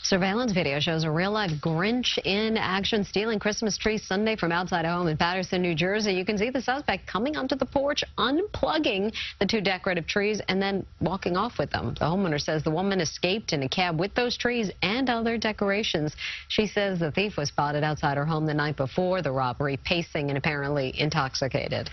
Surveillance video shows a real-life Grinch in action stealing Christmas trees Sunday from outside a home in Paterson, New Jersey. You can see the suspect coming onto the porch, unplugging the two decorative trees, and then walking off with them. The homeowner says the woman escaped in a cab with those trees and other decorations. She says the thief was spotted outside her home the night before the robbery, pacing and apparently intoxicated.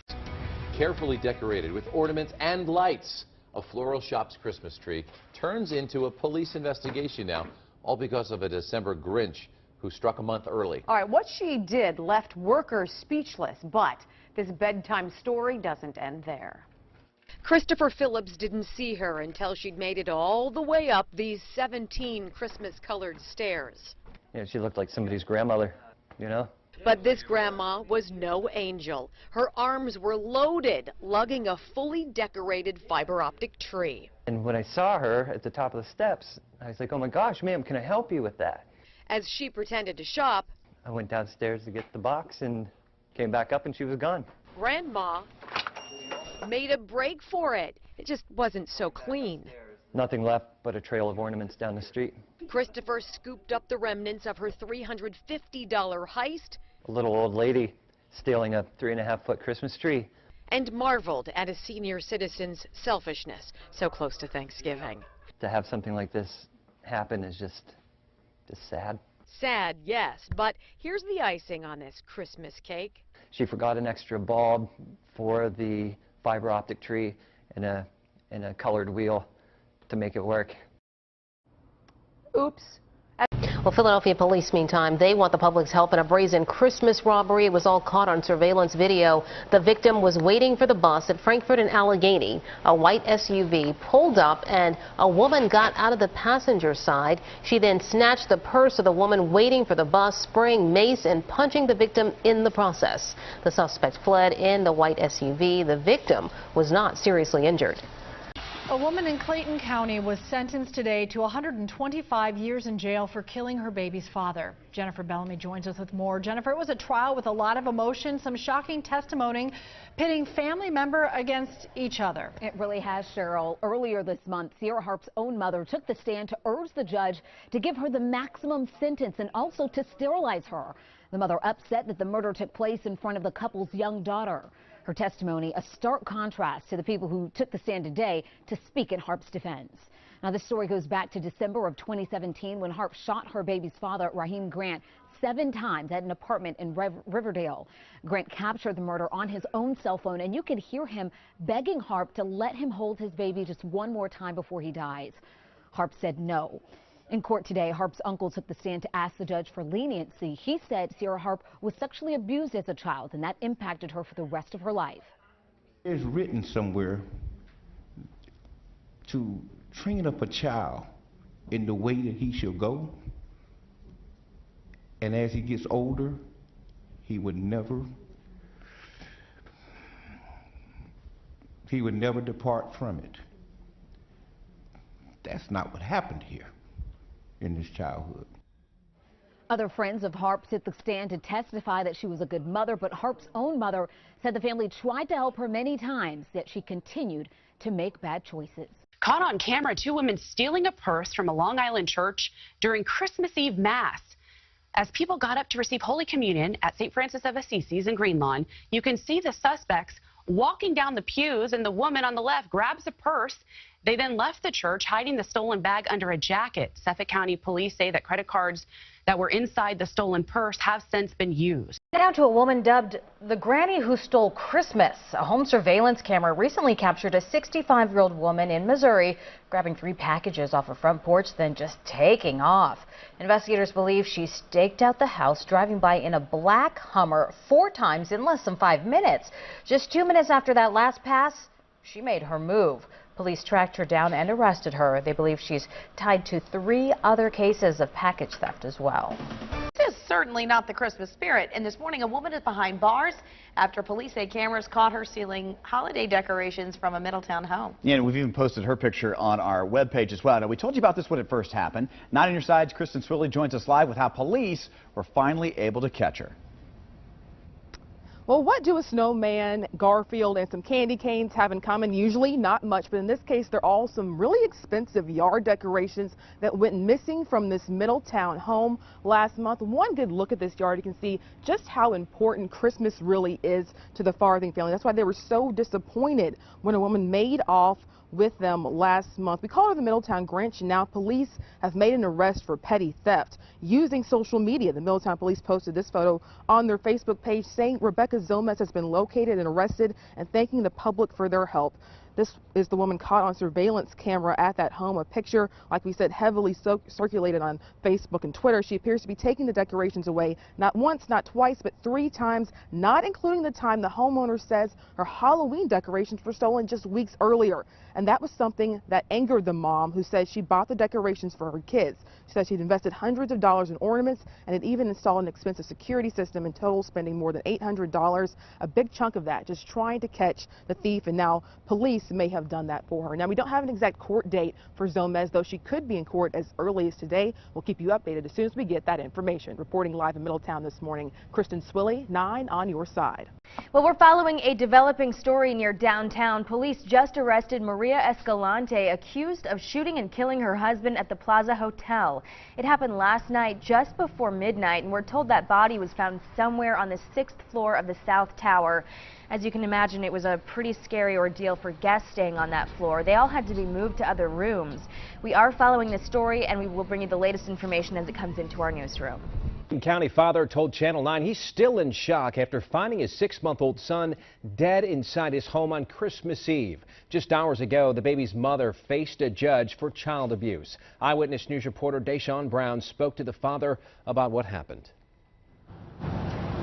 Carefully decorated with ornaments and lights, a floral shop's Christmas tree turns into a police investigation now, all because of a December Grinch who struck a month early. All right, what she did left workers speechless, but this bedtime story doesn't end there. Christopher Phillips didn't see her until she'd made it all the way up these 17 Christmas-colored stairs. Yeah, she looked like somebody's grandmother, you know? But this grandma was no angel. Her arms were loaded, lugging a fully decorated fiber optic tree. And when I saw her at the top of the steps, I was like, oh my gosh, ma'am, can I help you with that? As she pretended to shop, I went downstairs to get the box and came back up and she was gone. Grandma made a break for it. It just wasn't so clean. Nothing left but a trail of ornaments down the street. Christopher scooped up the remnants of her $350 heist. A little old lady stealing a 3.5-foot Christmas tree. And marveled at a senior citizen's selfishness so close to Thanksgiving. To have something like this happen is just sad. Sad, yes, but here's the icing on this Christmas cake. She forgot an extra bulb for the fiber optic tree and a colored wheel to make it work. Oops. Well, Philadelphia police, meantime, they want the public's help in a brazen Christmas robbery. It was all caught on surveillance video. The victim was waiting for the bus at Frankfort and Allegheny. A white SUV pulled up and a woman got out of the passenger side. She then snatched the purse of the woman waiting for the bus, spraying mace and punching the victim in the process. The suspect fled in the white SUV. The victim was not seriously injured. A woman in Clayton County was sentenced today to 125 years in jail for killing her baby's father. Jennifer Bellamy joins us with more. Jennifer, it was a trial with a lot of emotion, some shocking testimony, pitting family member against each other. It really has, Cheryl. Earlier this month, Sierra Harp's own mother took the stand to urge the judge to give her the maximum sentence and also to sterilize her. The mother upset that the murder took place in front of the couple's young daughter. Her testimony a stark contrast to the people who took the stand today to speak in Harp's defense. Now, this story goes back to December of 2017 when Harp shot her baby's father, Raheem Grant, 7 times at an apartment in Riverdale. Grant captured the murder on his own cell phone, and you can hear him begging Harp to let him hold his baby just one more time before he dies. Harp said no. In court today, Harp's uncle took the stand to ask the judge for leniency. He said Sierra Harp was sexually abused as a child, and that impacted her for the rest of her life. It's written somewhere to train up a child in the way that he should go, and as he gets older, he would never depart from it. That's not what happened here in his childhood. Other friends of Harp took the stand to testify that she was a good mother, but Harp's own mother said the family tried to help her many times, yet she continued to make bad choices. Caught on camera, 2 women stealing a purse from a Long Island church during Christmas Eve Mass. As people got up to receive Holy Communion at St. Francis of Assisi's in Greenlawn, you can see the suspects walking down the pews, and the woman on the left grabs a purse. They then left the church, hiding the stolen bag under a jacket. Suffolk County police say that credit cards that were inside the stolen purse have since been used. Now to a woman dubbed the granny who stole Christmas. A home surveillance camera recently captured a 65-year-old woman in Missouri grabbing 3 packages off a front porch, then just taking off. Investigators believe she staked out the house, driving by in a black Hummer 4 times in less than 5 minutes. Just 2 minutes after that last pass, she made her move. Police tracked her down and arrested her. They believe she's tied to 3 other cases of package theft as well. This is certainly not the Christmas spirit. And this morning, a woman is behind bars after police say cameras caught her stealing holiday decorations from a Middletown home. Yeah, and we've even posted her picture on our webpage as well. Now, we told you about this when it first happened. 9 on your side's Kristen Swilley joins us live with how police were finally able to catch her. Well, what do a snowman, Garfield, and some candy canes have in common? Usually not much, but in this case, they're all some really expensive yard decorations that went missing from this Middletown home last month. One good look at this yard, you can see just how important Christmas really is to the Farthing family. That's why they were so disappointed when a woman made off with them last month. We call her the Middletown Grinch, and now police have made an arrest for petty theft using social media. The Middletown police posted this photo on their Facebook page saying Rebecca Zomez has been located and arrested and thanking the public for their help. This is the woman caught on surveillance camera at that home. A picture, like we said, heavily circulated on Facebook and Twitter. She appears to be taking the decorations away not once, not twice, but 3 times, not including the time the homeowner says her Halloween decorations were stolen just weeks earlier. And that was something that angered the mom, who said she bought the decorations for her kids. She said she'd invested hundreds of dollars in ornaments and had even installed an expensive security system, in total spending more than $800, a big chunk of that just trying to catch the thief. And now police may have done that for her. Now, we don't have an exact court date for Zomez, though she could be in court as early as today. We'll keep you updated as soon as we get that information. Reporting live in Middletown this morning, Kristen Swilley, 9 on your side. Well, we're following a developing story near downtown. Police just arrested Maria Escalante, accused of shooting and killing her husband at the Plaza Hotel. It happened last night just before midnight, and we're told that body was found somewhere on the 6th floor of the South Tower. As you can imagine, it was a pretty scary ordeal for guests staying on that floor. They all had to be moved to other rooms. We are following this story, and we will bring you the latest information as it comes into our newsroom. County father told Channel 9 he's still in shock after finding his 6-month-old son dead inside his home on Christmas Eve. Just hours ago, the baby's mother faced a judge for child abuse. Eyewitness News reporter Deshaun Brown spoke to the father about what happened.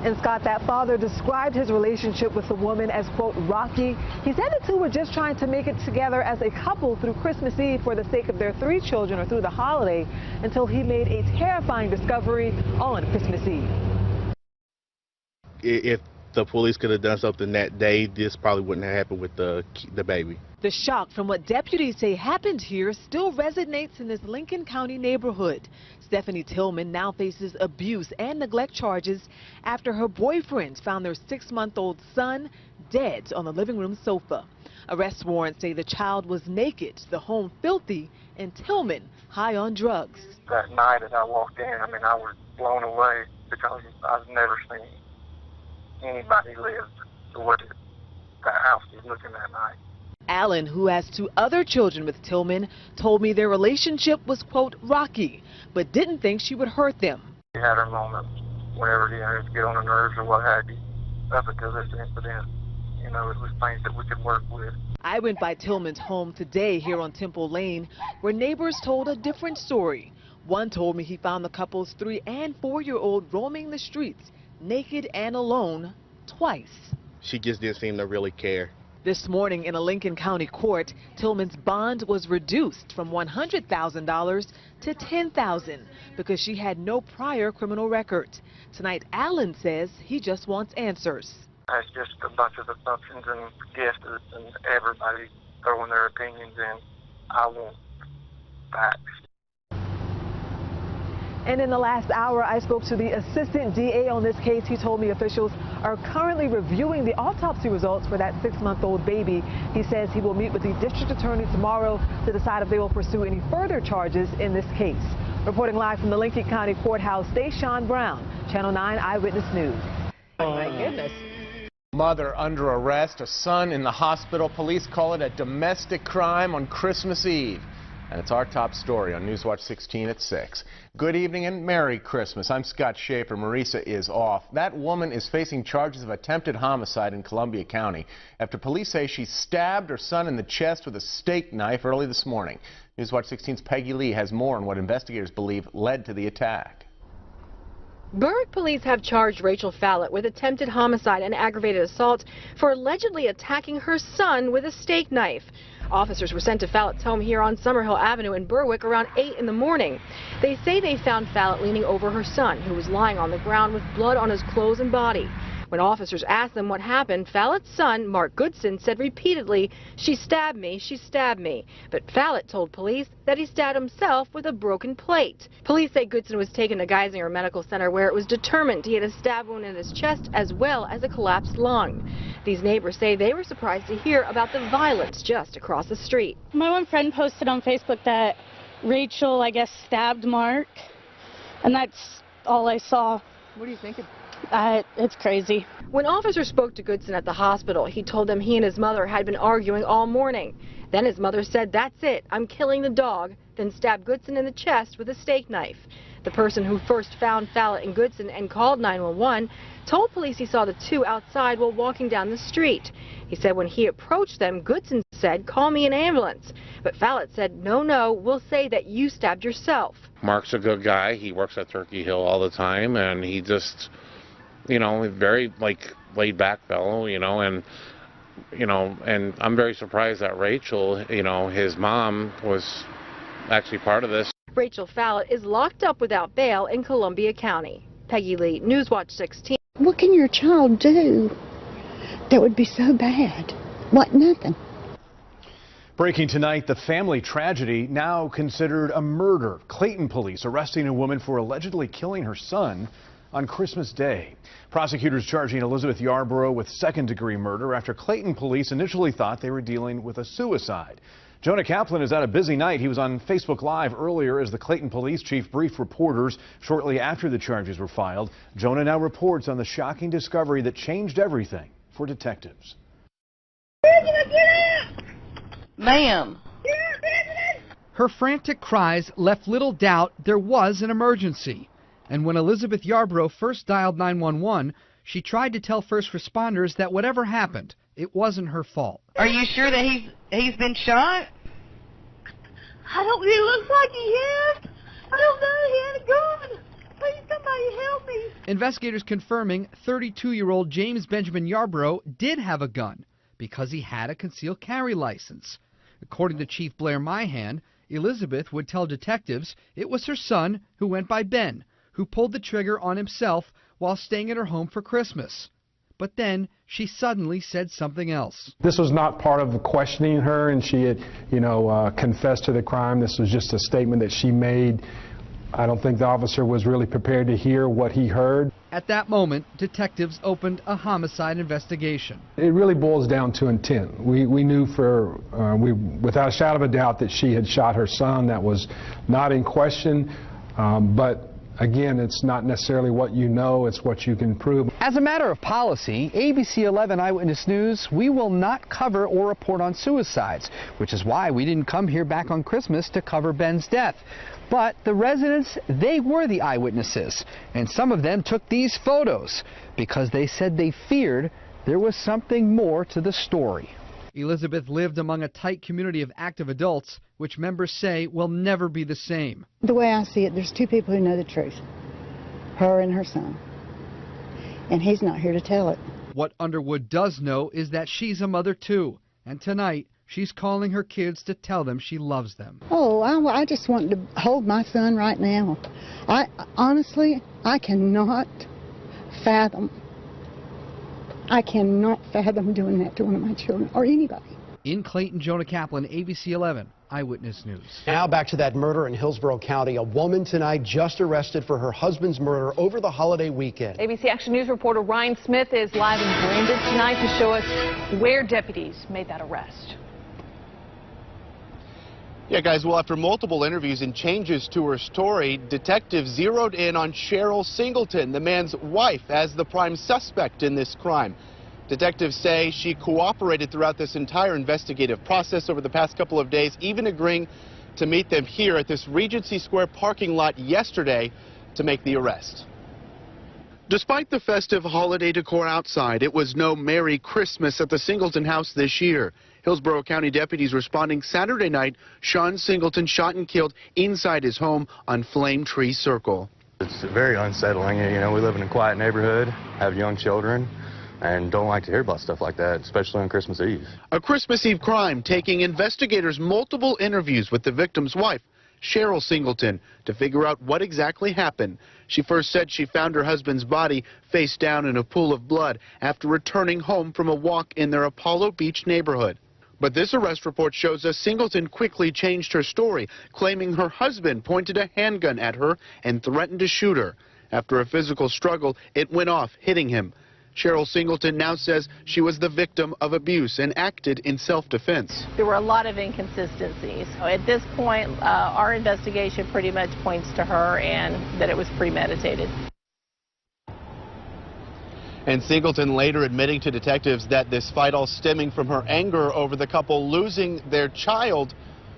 And Scott, that father described his relationship with the woman as, quote, rocky. He said the two were just trying to make it together as a couple through Christmas Eve for the sake of their 3 children, or through the holiday, until he made a terrifying discovery on Christmas Eve. If the police could have done something that day, this probably wouldn't have happened with the baby. The shock from what deputies say happened here still resonates in this Lincoln County neighborhood. Stephanie Tillman now faces abuse and neglect charges after her boyfriend found their 6-month-old son dead on the living room sofa. Arrest warrants say the child was naked, the home filthy, and Tillman high on drugs. That night as I walked in, I was blown away because I've never seen anybody live the way that house was looking that night. Alan, who has 2 other children with Tillman, told me their relationship was, quote, rocky, but didn't think she would hurt them. She had her moments whenever, it get on her nerves or what have you. Up until this incident, it was things that we could work with. I went by Tillman's home today here on Temple Lane, where neighbors told a different story. One told me he found the couple's 3- and 4-year-old roaming the streets, naked and alone, twice. She just didn't seem to really care. This morning in a Lincoln County court, Tillman's bond was reduced from $100,000 to $10,000 because she had no prior criminal record. Tonight, Alan says he just wants answers. It's just a bunch of assumptions and guesses and everybody throwing their opinions in. I want facts. And in the last hour, I spoke to the assistant DA on this case. He told me officials are currently reviewing the autopsy results for that 6-month-old baby. He says he will meet with the district attorney tomorrow to decide if they will pursue any further charges in this case. Reporting live from the Lincoln County Courthouse, Deshaun Brown, Channel 9 Eyewitness News. Oh, my goodness. Mother under arrest, a son in the hospital. Police call it a domestic crime on Christmas Eve. And it's our top story on Newswatch 16 at 6. Good evening and Merry Christmas. I'm Scott Schaefer. Marisa is off. That woman is facing charges of attempted homicide in Columbia County after police say she stabbed her son in the chest with a steak knife early this morning. Newswatch 16's Peggy Lee has more on what investigators believe led to the attack. Berwick police have charged Rachel Fallett with attempted homicide and aggravated assault for allegedly attacking her son with a steak knife. Officers were sent to Fallett's home here on Summerhill Avenue in Berwick around 8 in the morning. They say they found Fallett leaning over her son, who was lying on the ground with blood on his clothes and body. When officers asked them what happened, Fallett's son, Mark Goodson, said repeatedly, "She stabbed me, she stabbed me." But Fallett told police that he stabbed himself with a broken plate. Police say Goodson was taken to Geisinger Medical Center, where it was determined he had a stab wound in his chest as well as a collapsed lung. These neighbors say they were surprised to hear about the violence just across the street. My one friend posted on Facebook that Rachel, I guess, stabbed Mark, and that's all I saw. What do you think? It's crazy. When officers spoke to Goodson at the hospital, he told them he and his mother had been arguing all morning. Then his mother said, "That's it, I'm killing the dog," then stabbed Goodson in the chest with a steak knife. The person who first found Fallett and Goodson and called 911 told police he saw the two outside while walking down the street. He said when he approached them, Goodson said, "Call me an ambulance." But Fallett said, "No, we'll say that you stabbed yourself." Mark's a good guy. He works at Turkey Hill all the time, and he just, very laid back fellow, and I'm very surprised that Rachel, his mom was actually part of this. Rachel Fallett is locked up without bail in Columbia County. Peggy Lee, Newswatch 16. What can your child do that would be so bad? What, nothing. Breaking tonight, the family tragedy now considered a murder. Clayton police arresting a woman for allegedly killing her son on Christmas Day. Prosecutors charging Elizabeth Yarborough with second-degree murder after Clayton police initially thought they were dealing with a suicide. Jonah Kaplan has had a busy night. He was on Facebook Live earlier as the Clayton police chief briefed reporters shortly after the charges were filed. Jonah now reports on the shocking discovery that changed everything for detectives. Ma'am. Her frantic cries left little doubt there was an emergency. And when Elizabeth Yarborough first dialed 911, she tried to tell first responders that whatever happened, it wasn't her fault. Are you sure that he's been shot? It looks like he is. I don't know, he had a gun. Please, somebody help me. Investigators confirming 32-year-old James Benjamin Yarborough did have a gun because he had a concealed carry license. According to Chief Blair Myhan, Elizabeth would tell detectives it was her son, who went by Ben, who pulled the trigger on himself while staying at her home for Christmas. But then she suddenly said something else. This was not part of questioning her, and she had, confessed to the crime. This was just a statement that she made. I don't think the officer was really prepared to hear what he heard. At that moment, detectives opened a homicide investigation. It really boils down to intent. We knew without a shadow of a doubt that she had shot her son. That was not in question, but again, it's not necessarily what you know, it's what you can prove. As a matter of policy, ABC 11 Eyewitness News, we will not cover or report on suicides, which is why we didn't come here back on Christmas to cover Ben's death. But the residents, they were the eyewitnesses, and some of them took these photos because they said they feared there was something more to the story. Elizabeth lived among a tight community of active adults, which members say will never be the same. The way I see it, there's two people who know the truth, her and her son, and he's not here to tell it. What Underwood does know is that she's a mother too, and tonight she's calling her kids to tell them she loves them. Oh, I just want to hold my son right now. Honestly, I cannot fathom doing that to one of my children or anybody. In Clayton, Jonah Kaplan, ABC 11 Eyewitness News. Now back to that murder in Hillsborough County. A woman tonight just arrested for her husband's murder over the holiday weekend. ABC Action News reporter Ryan Smith is live in Brandon tonight to show us where deputies made that arrest. Yeah, guys, well, after multiple interviews and changes to her story, detectives zeroed in on Cheryl Singleton, the man's wife, as the prime suspect in this crime. Detectives say she cooperated throughout this entire investigative process over the past couple of days, even agreeing to meet them here at this Regency Square parking lot yesterday to make the arrest. Despite the festive holiday decor outside, it was no Merry Christmas at the Singleton house this year. Hillsborough County deputies responding Saturday night, Sean Singleton shot and killed inside his home on Flame Tree Circle. It's very unsettling. We live in a quiet neighborhood, have young children. and don't like to hear about stuff like that, especially on Christmas Eve. A Christmas Eve crime taking investigators multiple interviews with the victim's wife, Cheryl Singleton, to figure out what exactly happened. She first said she found her husband's body face down in a pool of blood after returning home from a walk in their Apollo Beach neighborhood. But this arrest report shows us Singleton quickly changed her story, claiming her husband pointed a handgun at her and threatened to shoot her. After a physical struggle, it went off, hitting him. Cheryl Singleton now says she was the victim of abuse and acted in self-defense. There were a lot of inconsistencies. At this point, our investigation pretty much points to her and that it was premeditated. And Singleton later admitting to detectives that this fight all stemming from her anger over the couple losing their child,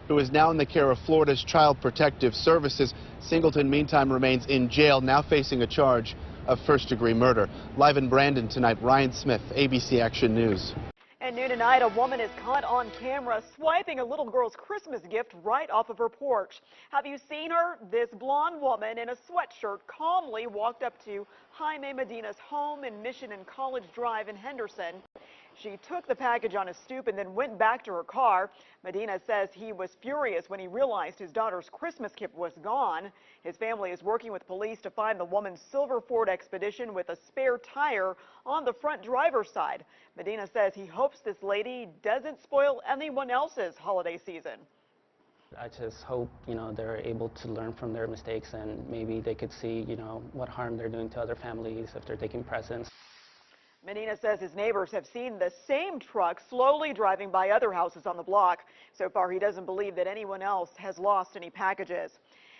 who is now in the care of Florida's Child Protective Services. Singleton, meantime, remains in jail, now facing a charge of first-degree murder. Live in Brandon tonight, Ryan Smith, ABC Action News. At noon tonight, a woman is caught on camera swiping a little girl's Christmas gift right off of her porch. Have you seen her? This blonde woman in a sweatshirt calmly walked up to Jaime Medina's home in Mission and College Drive in Henderson. She took the package on a stoop and then went back to her car. Medina says he was furious when he realized his daughter's Christmas gift was gone. His family is working with police to find the woman's silver Ford Expedition with a spare tire on the front driver's side. Medina says he hopes this lady doesn't spoil anyone else's holiday season. I just hope, they're able to learn from their mistakes and maybe they could see, what harm they're doing to other families if they're taking presents. Medina says his neighbors have seen the same truck slowly driving by other houses on the block. So far, he doesn't believe that anyone else has lost any packages.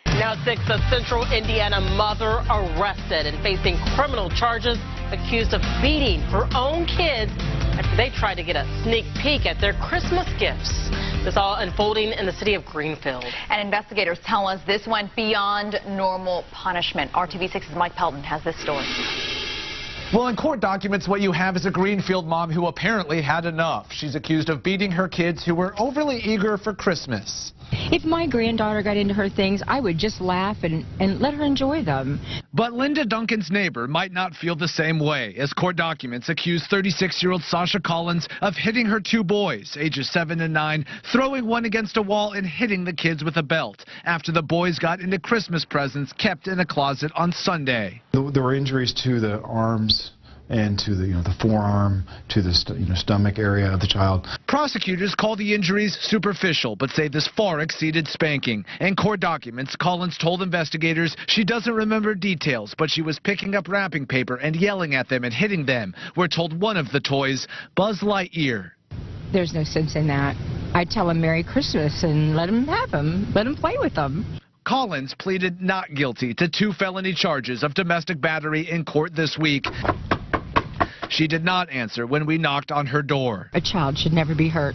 Now 6, a Central Indiana mother arrested and facing criminal charges, accused of beating her own kids after they tried to get a sneak peek at their Christmas gifts. This all unfolding in the city of Greenfield. And investigators tell us this went beyond normal punishment. RTV6's Mike Pelton has this story. Well, in court documents, what you have is a Greenfield mom who apparently had enough. She's accused of beating her kids who were overly eager for Christmas. If my granddaughter got into her things, I would just laugh and let her enjoy them. But Linda Duncan's neighbor might not feel the same way, as court documents accuse 36-year-old Sasha Collins of hitting her 2 boys, ages 7 and 9, throwing one against a wall and hitting the kids with a belt after the boys got into Christmas presents kept in a closet on Sunday. There were injuries to the arms and to the forearm, to the stomach area of the child. Prosecutors call the injuries superficial, but say this far exceeded spanking. In court documents, Collins told investigators she doesn't remember details, but she was picking up wrapping paper and yelling at them and hitting them. We're told one of the toys, Buzz Lightyear. There's no sense in that. I'd tell them Merry Christmas and let them have them, let them play with them. Collins pleaded not guilty to 2 felony charges of domestic battery in court this week. She did not answer when we knocked on her door. A child should never be hurt.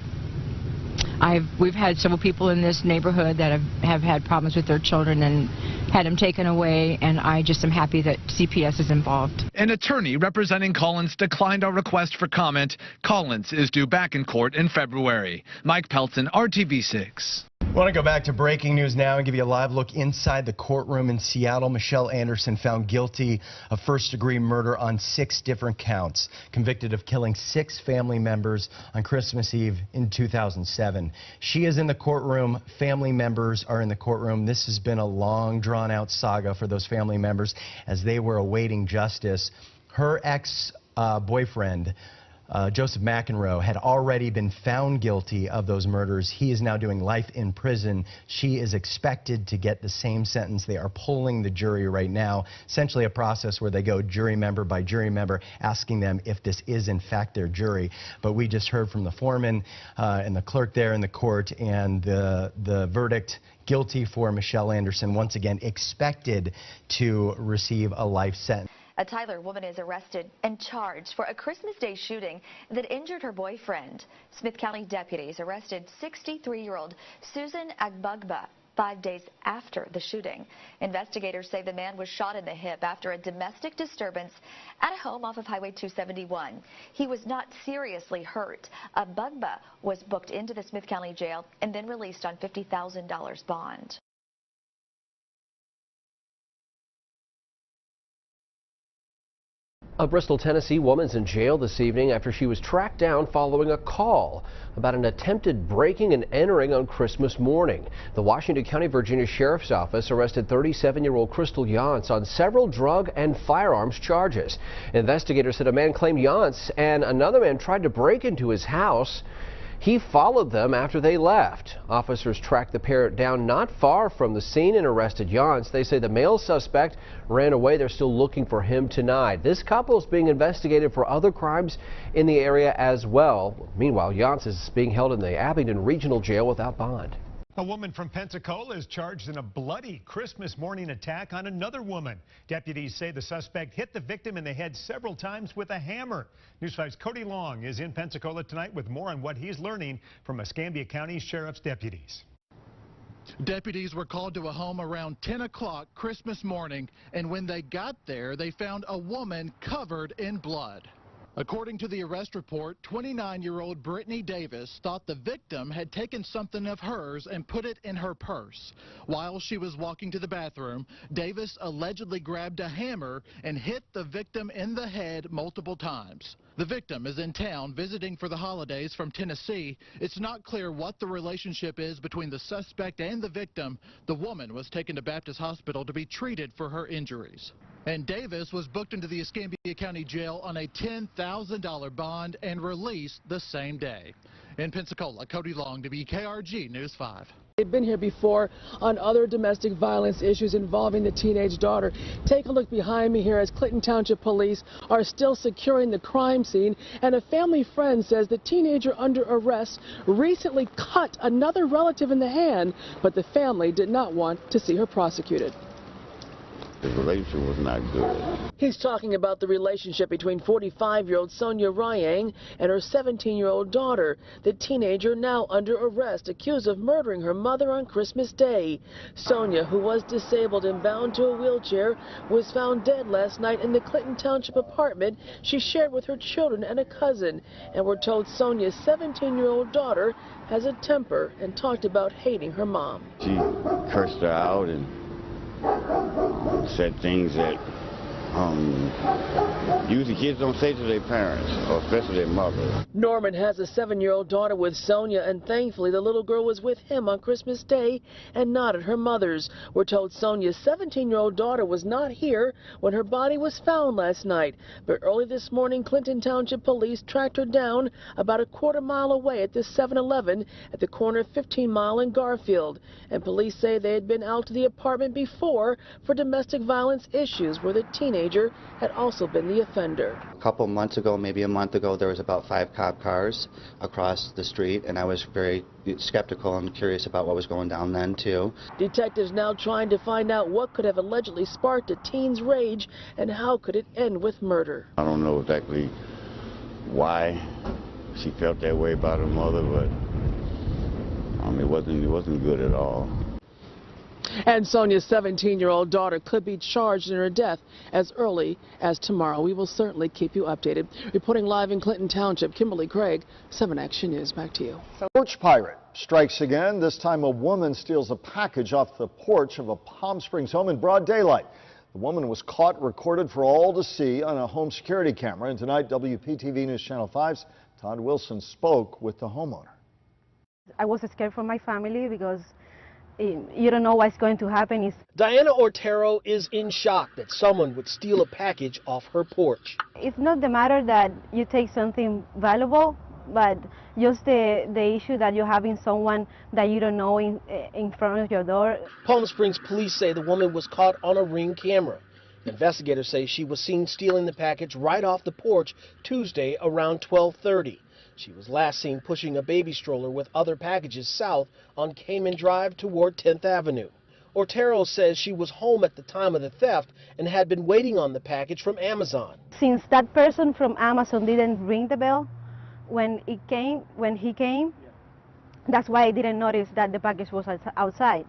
We've had several people in this neighborhood that have had problems with their children and had them taken away, and I just am happy that CPS is involved. An attorney representing Collins declined our request for comment. Collins is due back in court in February. Mike Pelton, RTV6. I want to go back to breaking news now and give you a live look inside the courtroom in Seattle. Michelle Anderson found guilty of first-degree murder on 6 different counts, convicted of killing 6 family members on Christmas Eve in 2007. She is in the courtroom. Family members are in the courtroom. This has been a long, drawn-out saga for those family members as they were awaiting justice. Her ex-boyfriend, Joseph McEnroe, had already been found guilty of those murders. He is now doing life in prison. She is expected to get the same sentence. They are polling the jury right now, essentially a process where they go jury member by jury member, asking them if this is in fact their jury. But we just heard from the foreman and the clerk there in the court, and the verdict: guilty for Michelle Anderson, once again expected to receive a life sentence. A Tyler woman is arrested and charged for a Christmas Day shooting that injured her boyfriend. Smith County deputies arrested 63-year-old Susan Agbugba 5 days after the shooting. Investigators say the man was shot in the hip after a domestic disturbance at a home off of Highway 271. He was not seriously hurt. Agbugba was booked into the Smith County jail and then released on $50,000 bond. A Bristol, Tennessee woman's in jail this evening after she was tracked down following a call about an attempted breaking and entering on Christmas morning. The Washington County, Virginia Sheriff's Office arrested 37-year-old Crystal Yance on several drug and firearms charges. Investigators said a man claimed Yance and another man tried to break into his house. He followed them after they left. Officers tracked the pair down not far from the scene and arrested Yance. They say the male suspect ran away. They're still looking for him tonight. This couple is being investigated for other crimes in the area as well. Meanwhile, Yance is being held in the Abingdon Regional Jail without bond. A woman from Pensacola is charged in a bloody Christmas morning attack on another woman. Deputies say the suspect hit the victim in the head several times with a hammer. News 5's Cody Long is in Pensacola tonight with more on what he's learning from Escambia County Sheriff's deputies. Deputies were called to a home around 10 o'clock Christmas morning, and when they got there, they found a woman covered in blood. According to the arrest report, 29-year-old Brittany Davis thought the victim had taken something of hers and put it in her purse. While she was walking to the bathroom, Davis allegedly grabbed a hammer and hit the victim in the head multiple times. The victim is in town visiting for the holidays from Tennessee. It's not clear what the relationship is between the suspect and the victim. The woman was taken to Baptist Hospital to be treated for her injuries. And Davis was booked into the Escambia County Jail on a $10,000 bond and released the same day. In Pensacola, Cody Long, WKRG News 5. They've been here before on other domestic violence issues involving the teenage daughter. Take a look behind me here as Clinton Township Police are still securing the crime scene, and a family friend says the teenager under arrest recently cut another relative in the hand, but the family did not want to see her prosecuted. The relationship was not good. He's talking about the relationship between 45-year-old Sonia Ryang and her 17-year-old daughter, the teenager now under arrest, accused of murdering her mother on Christmas Day. Sonia, who was disabled and bound to a wheelchair, was found dead last night in the Clinton Township apartment she shared with her children and a cousin. And we're told Sonia's 17-year-old daughter has a temper and talked about hating her mom. She cursed her out and said things that usually kids don't say to their parents, or especially their mother. Norman has a 7-year-old daughter with Sonia, and thankfully the little girl was with him on Christmas Day and not at her mother's. We're told Sonia's 17-year-old daughter was not here when her body was found last night, but early this morning Clinton Township Police tracked her down about a quarter mile away at this 7-Eleven at the corner of 15 Mile and Garfield. And police say they had been out to the apartment before for domestic violence issues where the teenager had also been the offender. A couple months ago, maybe a month ago, there was about 5 cop cars across the street, and I was very skeptical and curious about what was going down then too. Detectives now trying to find out what could have allegedly sparked a teen's rage and how could it end with murder. I don't know exactly why she felt that way about her mother, but it wasn't good at all. And Sonia's 17-year-old daughter could be charged in her death as early as tomorrow. We will certainly keep you updated. Reporting live in Clinton Township, Kimberly Craig, 7 Action News. Back to you. Porch pirate strikes again. This time a woman steals a package off the porch of a Palm Springs home in broad daylight. The woman was caught, recorded for all to see on a home security camera. And tonight, WPTV News Channel 5's Todd Wilson spoke with the homeowner. I was scared for my family because you don't know what's going to happen. Diana Ortero is in shock that someone would steal a package off her porch. It's not the matter that you take something valuable, but just the issue that you're having someone that you don't know in front of your door. Palm Springs police say the woman was caught on a Ring camera. Investigators say she was seen stealing the package right off the porch Tuesday around 12:30. She was last seen pushing a baby stroller with other packages south on Cayman Drive toward 10th Avenue. Ortero says she was home at the time of the theft and had been waiting on the package from Amazon. Since that person from Amazon didn't ring the bell when he came, that's why I didn't notice that the package was outside.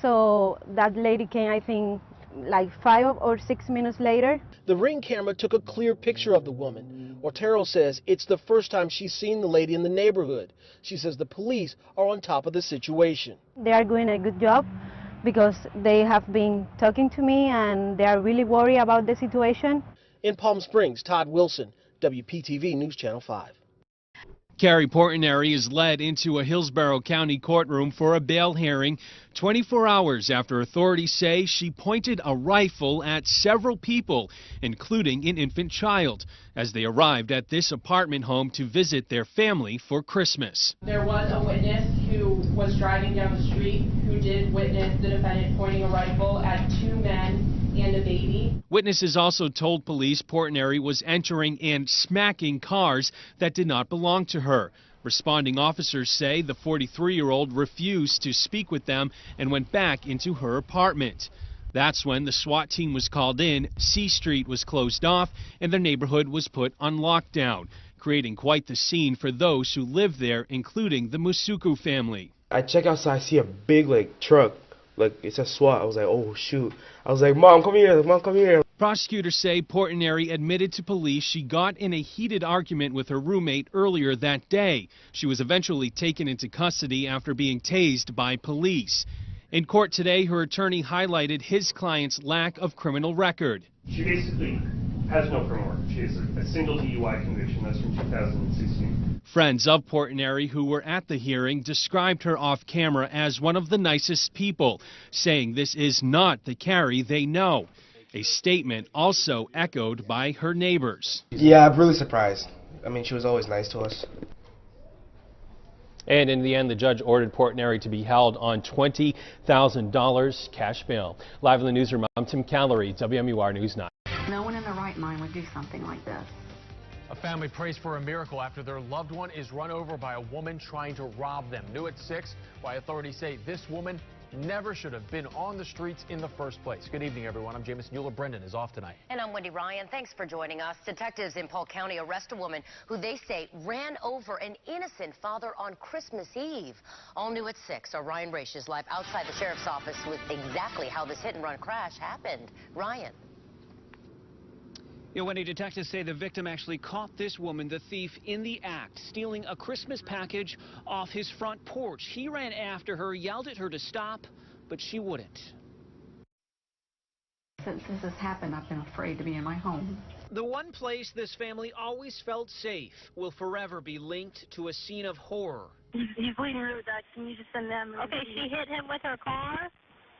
So that lady came, I think, like 5 or 6 minutes later. The Ring camera took a clear picture of the woman. Ortero says it's the first time she's seen the lady in the neighborhood. She says the police are on top of the situation. They are doing a good job because they have been talking to me and they are really worried about the situation. In Palm Springs, Todd Wilson, WPTV News Channel 5. Carrie Portinari is led into a Hillsborough County courtroom for a bail hearing 24 hours after authorities say she pointed a rifle at several people, including an infant child, as they arrived at this apartment home to visit their family for Christmas. There was a witness who was driving down the street who did witness the defendant pointing a rifle at two men and a baby. Witnesses also told police Portinari was entering and smacking cars that did not belong to her. Responding officers say the 43-year-old refused to speak with them and went back into her apartment. That's when the SWAT team was called in, C Street was closed off, and the neighborhood was put on lockdown, creating quite the scene for those who live there, including the Musuku family. I check outside, I see a big truck. It says SWAT. I was like, oh, shoot. I was like, Mom, come here. Mom, come here. Prosecutors say Portinari admitted to police she got in a heated argument with her roommate earlier that day. She was eventually taken into custody after being tased by police. In court today, her attorney highlighted his client's lack of criminal record. She basically has no criminal record. She has a single DUI conviction. That's from 2016. Friends of Portinari who were at the hearing described her off camera as one of the nicest people, saying this is not the Carrie they know. A statement also echoed by her neighbors. Yeah, I'm really surprised. I mean, she was always nice to us. And in the end, the judge ordered Portinari to be held on $20,000 cash bail. Live in the newsroom, I'm Tim Callery, WMUR News 9. No one in their right mind would do something like this. A family prays for a miracle after their loved one is run over by a woman trying to rob them. New at 6, why authorities say this woman never should have been on the streets in the first place. Good evening, everyone. I'm Jameson Mueller. Brendan is off tonight. And I'm Wendy Ryan. Thanks for joining us. Detectives in Polk County arrest a woman who they say ran over an innocent father on Christmas Eve. All new at 6. Our Ryan Raish is live outside the sheriff's office with exactly how this hit-and-run crash happened. Ryan. Wendy, detectives say the victim actually caught this woman, the thief, in the act, stealing a Christmas package off his front porch. He ran after her, yelled at her to stop, but she wouldn't. Since this has happened, I've been afraid to be in my home. The one place this family always felt safe will forever be linked to a scene of horror. Can you just send them? Okay, she hit him with her car?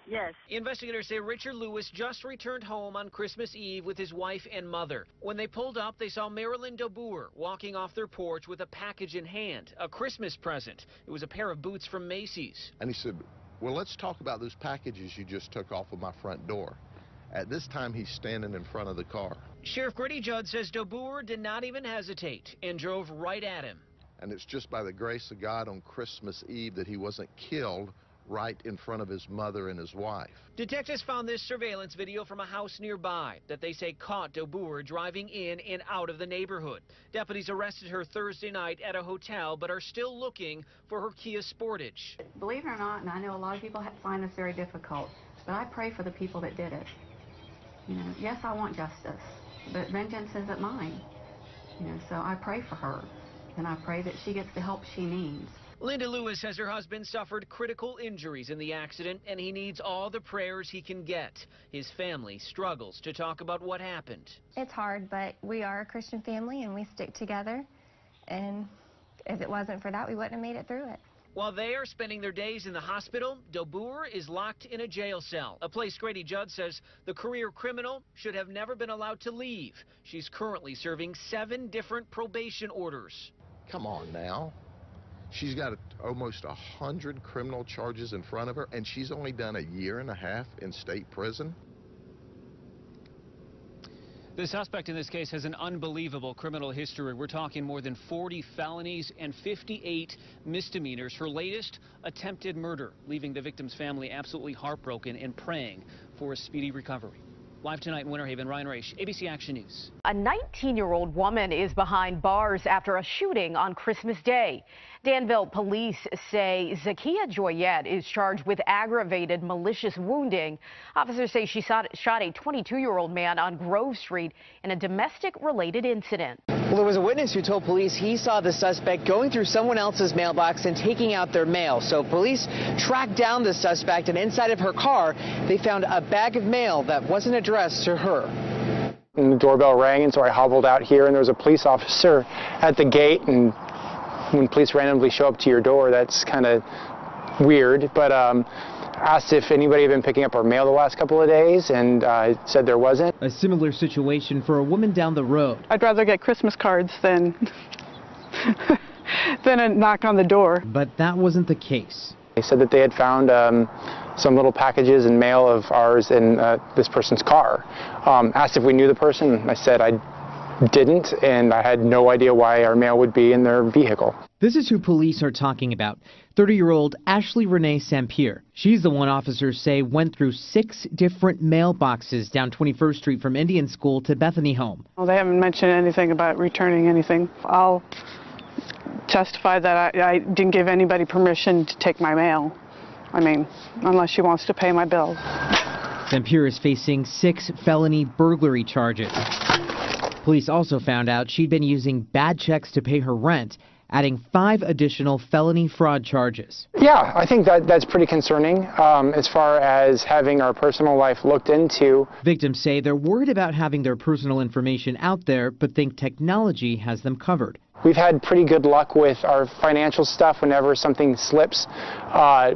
Yes. Investigators say Richard Lewis just returned home on Christmas Eve with his wife and mother. When they pulled up, they saw Marilyn DeBoer walking off their porch with a package in hand, a Christmas present. It was a pair of boots from Macy's. And he said, well, let's talk about those packages you just took off of my front door. At this time, he's standing in front of the car. Sheriff Grady Judd says DeBoer did not even hesitate and drove right at him. And it's just by the grace of God on Christmas Eve that he wasn't killed right in front of his mother and his wife. Detectives found this surveillance video from a house nearby that they say caught DeBoer driving in and out of the neighborhood. Deputies arrested her Thursday night at a hotel but are still looking for her Kia Sportage. Believe it or not, and I know a lot of people find this very difficult, but I pray for the people that did it. Yes, I want justice, but vengeance isn't mine. So I pray for her, and I pray that she gets the help she needs. Linda Lewis says her husband suffered critical injuries in the accident, and he needs all the prayers he can get. His family struggles to talk about what happened. It's hard, but we are a Christian family, and we stick together. And if it wasn't for that, we wouldn't have made it through it. While they are spending their days in the hospital, DeBoer is locked in a jail cell, a place Grady Judd says the career criminal should have never been allowed to leave. She's currently serving 7 different probation orders. Come on now. She's got almost 100 criminal charges in front of her, and she's only done 1.5 years in state prison. The suspect in this case has an unbelievable criminal history. We're talking more than 40 felonies and 58 misdemeanors. Her latest, attempted murder, leaving the victim's family absolutely heartbroken and praying for a speedy recovery. Live tonight in Winter Haven, Ryan Raish, ABC Action News. A 19-year-old woman is behind bars after a shooting on Christmas Day. Danville police say Zakia Joyette is charged with aggravated malicious wounding. Officers say she shot a 22-year-old man on Grove Street in a domestic-related incident. Well, there was a witness who told police he saw the suspect going through someone else's mailbox and taking out their mail. So police tracked down the suspect, and inside of her car, they found a bag of mail that wasn't addressed to her. And the doorbell rang, and so I hobbled out here, and there was a police officer at the gate. And when police randomly show up to your door, that's kind of weird. But asked if anybody had been picking up our mail the last couple of days, and said there wasn't. A similar situation for a woman down the road. I'd rather get Christmas cards than than a knock on the door. But that wasn't the case. They said that they had found some little packages and mail of ours in this person's car. Asked if we knew the person. I said I didn't, and I had no idea why our mail would be in their vehicle. This is who police are talking about. 30-year-old Ashley Renee Sampere. She's the one officers say went through 6 different mailboxes down 21st Street from Indian School to Bethany Home. Well, they haven't mentioned anything about returning anything. I'll testify that I didn't give anybody permission to take my mail. I mean, unless she wants to pay my bills. Sampere is facing 6 felony burglary charges. Police also found out she'd been using bad checks to pay her rent, adding 5 additional felony fraud charges. Yeah, I think that's pretty concerning as far as having our personal life looked into. Victims say they're worried about having their personal information out there, but think technology has them covered. We've had pretty good luck with our financial stuff. Whenever something slips,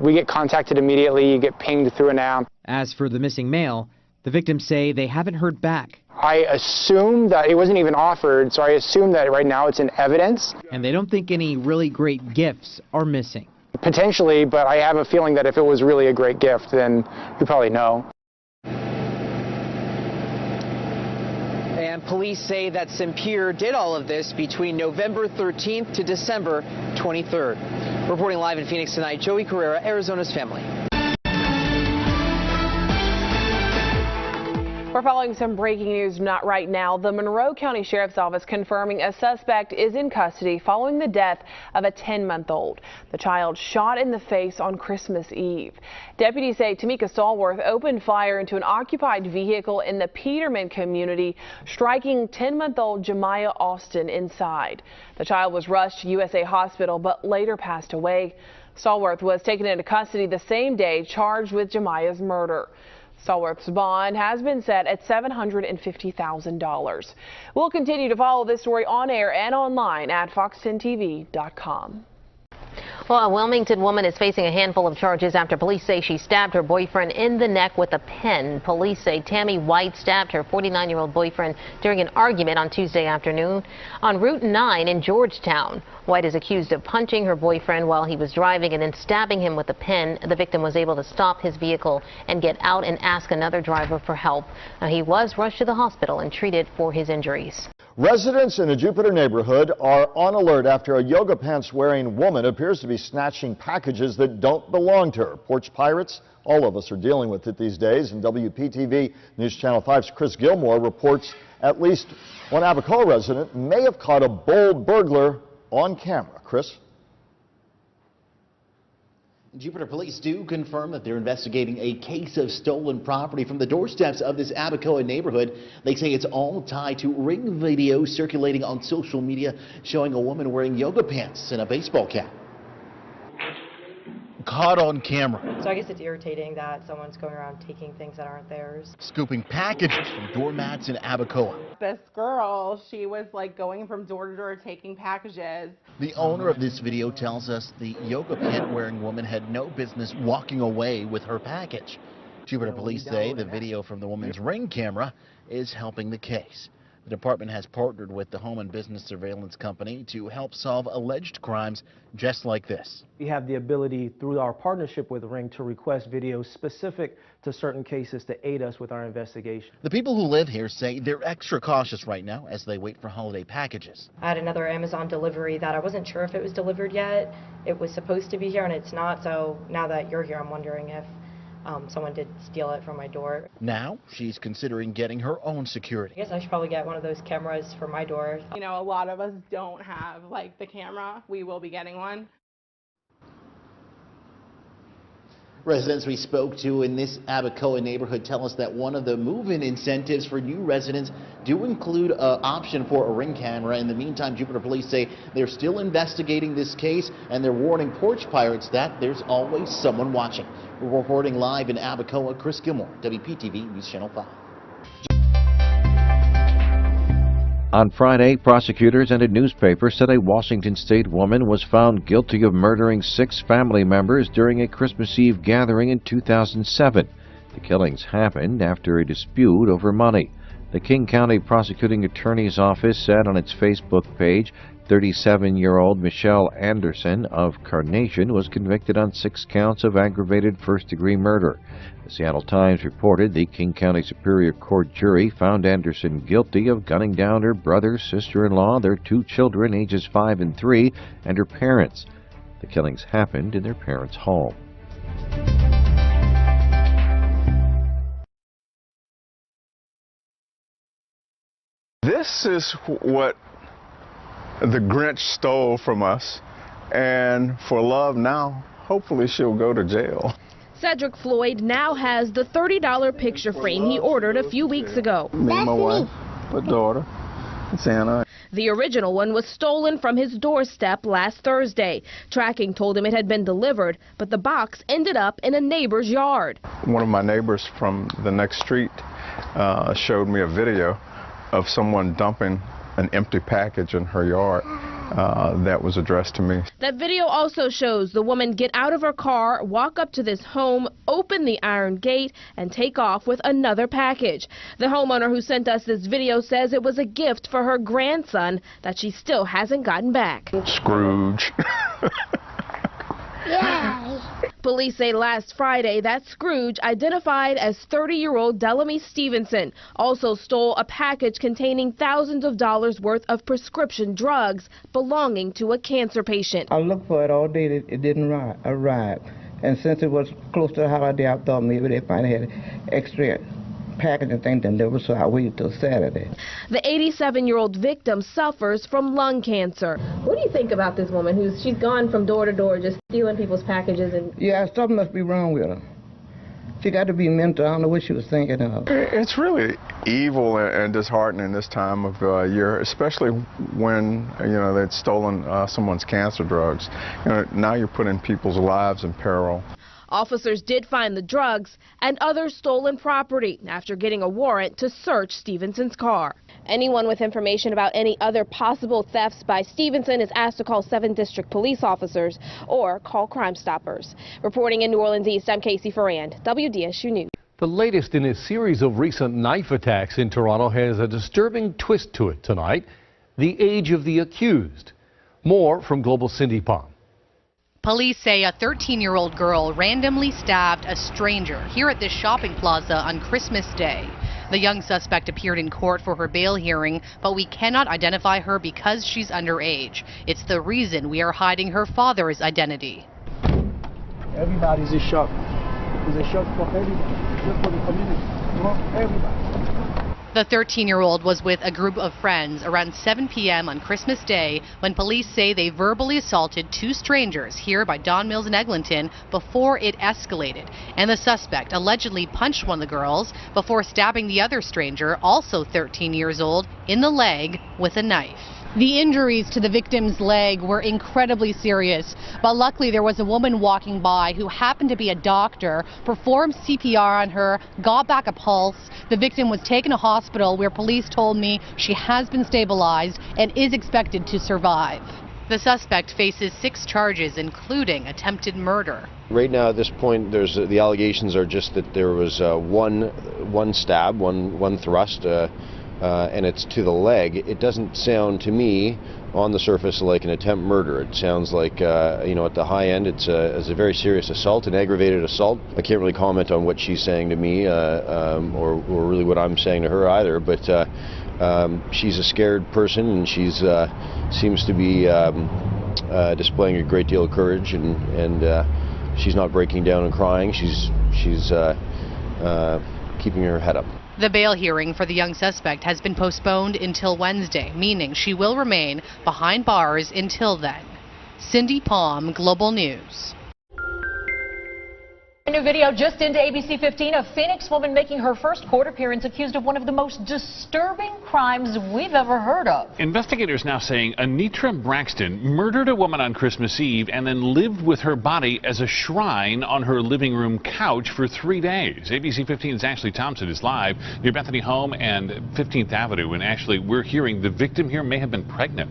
we get contacted immediately. You get pinged through an app. As for the missing mail, the victims say they haven't heard back. I assume that it wasn't even offered, so I assume that right now it's in evidence. And they don't think any really great gifts are missing. Potentially, but I have a feeling that if it was really a great gift, then we probably know. And police say that Sampere did all of this between November 13th to December 23rd. Reporting live in Phoenix tonight, Joey Carrera, Arizona's Family. We're following some breaking news not right now. The Monroe County Sheriff's Office confirming a suspect is in custody following the death of a 10-month-old. The child shot in the face on Christmas Eve. Deputies say Tamika Stallworth opened fire into an occupied vehicle in the Peterman community, striking 10-month-old Jemiah Austin inside. The child was rushed to USA Hospital but later passed away. Stallworth was taken into custody the same day, charged with Jemiah's murder. Stallworth's bond has been set at $750,000. We'll continue to follow this story on air and online at fox10tv.com. Well, a Wilmington woman is facing a handful of charges after police say she stabbed her boyfriend in the neck with a pen. Police say Tammy White stabbed her 49-year-old boyfriend during an argument on Tuesday afternoon on Route 9 in Georgetown. White is accused of punching her boyfriend while he was driving and then stabbing him with a pen. The victim was able to stop his vehicle and get out and ask another driver for help. He was rushed to the hospital and treated for his injuries. Residents in a Jupiter neighborhood are on alert after a yoga pants-wearing woman appears to be snatching packages that don't belong to her. Porch pirates, all of us are dealing with it these days, and WPTV News Channel 5's Chris Gilmore reports at least one Abacoa resident may have caught a bold burglar on camera. Chris? Jupiter police do confirm that they're investigating a case of stolen property from the doorsteps of this Abacoa neighborhood. They say it's all tied to ring video circulating on social media showing a woman wearing yoga pants and a baseball cap. Caught on camera. So I guess it's irritating that someone's going around taking things that aren't theirs. Scooping packages from doormats in Abacoa. This girl, she was like going from door to door taking packages. The owner of this video tells us the yoga pant wearing woman had no business walking away with her package. Jupiter police say the video from the woman's Ring camera is helping the case. The department has partnered with the Home and Business Surveillance Company to help solve alleged crimes just like this. We have the ability through our partnership with Ring to request videos specific to certain cases to aid us with our investigation. The people who live here say they're extra cautious right now as they wait for holiday packages. I had another Amazon delivery that I wasn't sure if it was delivered yet. It was supposed to be here and it's not, so now that you're here, I'm wondering if someone did steal it from my door. Now she's considering getting her own security. I guess I should probably get one of those cameras for my door. You know, a lot of us don't have like the camera. We will be getting one. Residents we spoke to in this Abacoa neighborhood tell us that one of the move-in incentives for new residents do include an option for a Ring camera. In the meantime, Jupiter police say they're still investigating this case and they're warning porch pirates that there's always someone watching. We're reporting live in Abacoa, Chris Gilmore, WPTV News Channel 5. On Friday, prosecutors and a newspaper said a Washington state woman was found guilty of murdering 6 family members during a Christmas Eve gathering in 2007. The killings happened after a dispute over money. The King County Prosecuting Attorney's Office said on its Facebook page, 37-year-old Michelle Anderson of Carnation was convicted on 6 counts of aggravated first-degree murder. The Seattle Times reported the King County Superior Court jury found Anderson guilty of gunning down her brother, sister-in-law, their 2 children, ages 5 and 3, and her parents. The killings happened in their parents' home. This is what the Grinch stole from us, and for love now, hopefully she'll go to jail. Cedric Floyd now has the $30 picture frame he ordered a few weeks ago. Me and my wife, my daughter, Santa. The original one was stolen from his doorstep last Thursday. Tracking told him it had been delivered, but the box ended up in a neighbor's yard. One of my neighbors from the next street showed me a video of someone dumping an empty package in her yard that was addressed to me. That video also shows the woman get out of her car, walk up to this home, open the iron gate, and take off with another package. The homeowner who sent us this video says it was a gift for her grandson that she still hasn't gotten back. Scrooge. Police say last Friday that Scrooge, identified as 30-year-old Delamie Stevenson, also stole a package containing thousands of dollars worth of prescription drugs belonging to a cancer patient. I looked for it all day. It didn't arrive. And since it was close to the holiday, I thought maybe they finally had extra package and thing delivered, so I waited till Saturday. The 87-year-old victim suffers from lung cancer. What do you think about this woman she's gone from door to door just stealing people's packages? And yeah, something must be wrong with her. She got to be mental. I don't know what she was thinking of. It's really evil and disheartening this time of year, especially when they'd stolen someone's cancer drugs. Now you're putting people's lives in peril. Officers did find the drugs and other stolen property after getting a warrant to search Stevenson's car. Anyone with information about any other possible thefts by Stevenson is asked to call 7 District Police officers or call Crime Stoppers. Reporting in New Orleans East, I'm Casey Ferrand, WDSU News. The latest in a series of recent knife attacks in Toronto has a disturbing twist to it tonight: the age of the accused. More from Global's Cindy Palm. Police say a 13-year-old girl randomly stabbed a stranger here at this shopping plaza on Christmas Day. The young suspect appeared in court for her bail hearing, but we cannot identify her because she's underage. It's the reason we are hiding her father's identity. Everybody's a shock. It's a shock for everybody, just for the community, everybody. The 13-year-old was with a group of friends around 7 p.m. on Christmas Day when police say they verbally assaulted 2 strangers here by Don Mills in Eglinton before it escalated. And the suspect allegedly punched one of the girls before stabbing the other stranger, also 13 years old, in the leg with a knife. The injuries to the victim's leg were incredibly serious, but luckily there was a woman walking by who happened to be a doctor, performed CPR on her, got back a pulse. The victim was taken to hospital where police told me she has been stabilized and is expected to survive. The suspect faces 6 charges, including attempted murder. Right now, at this point, the allegations are just that there was one stab, one thrust, and it's to the leg. It doesn't sound to me on the surface like an attempt murder. It sounds like, at the high end, it's a very serious assault, an aggravated assault. I can't really comment on what she's saying to me or really what I'm saying to her either, but she's a scared person, and she's seems to be displaying a great deal of courage, and she's not breaking down and crying. She's keeping her head up. The bail hearing for the young suspect has been postponed until Wednesday, meaning she will remain behind bars until then. Cindy Palm, Global News. New video just into ABC 15. A Phoenix woman making her first court appearance accused of one of the most disturbing crimes we've ever heard of. Investigators now saying Anitra Braxton murdered a woman on Christmas Eve and then lived with her body as a shrine on her living room couch for 3 days. ABC 15's Ashley Thompson is live near Bethany Home and 15th Avenue. And Ashley, we're hearing the victim here may have been pregnant.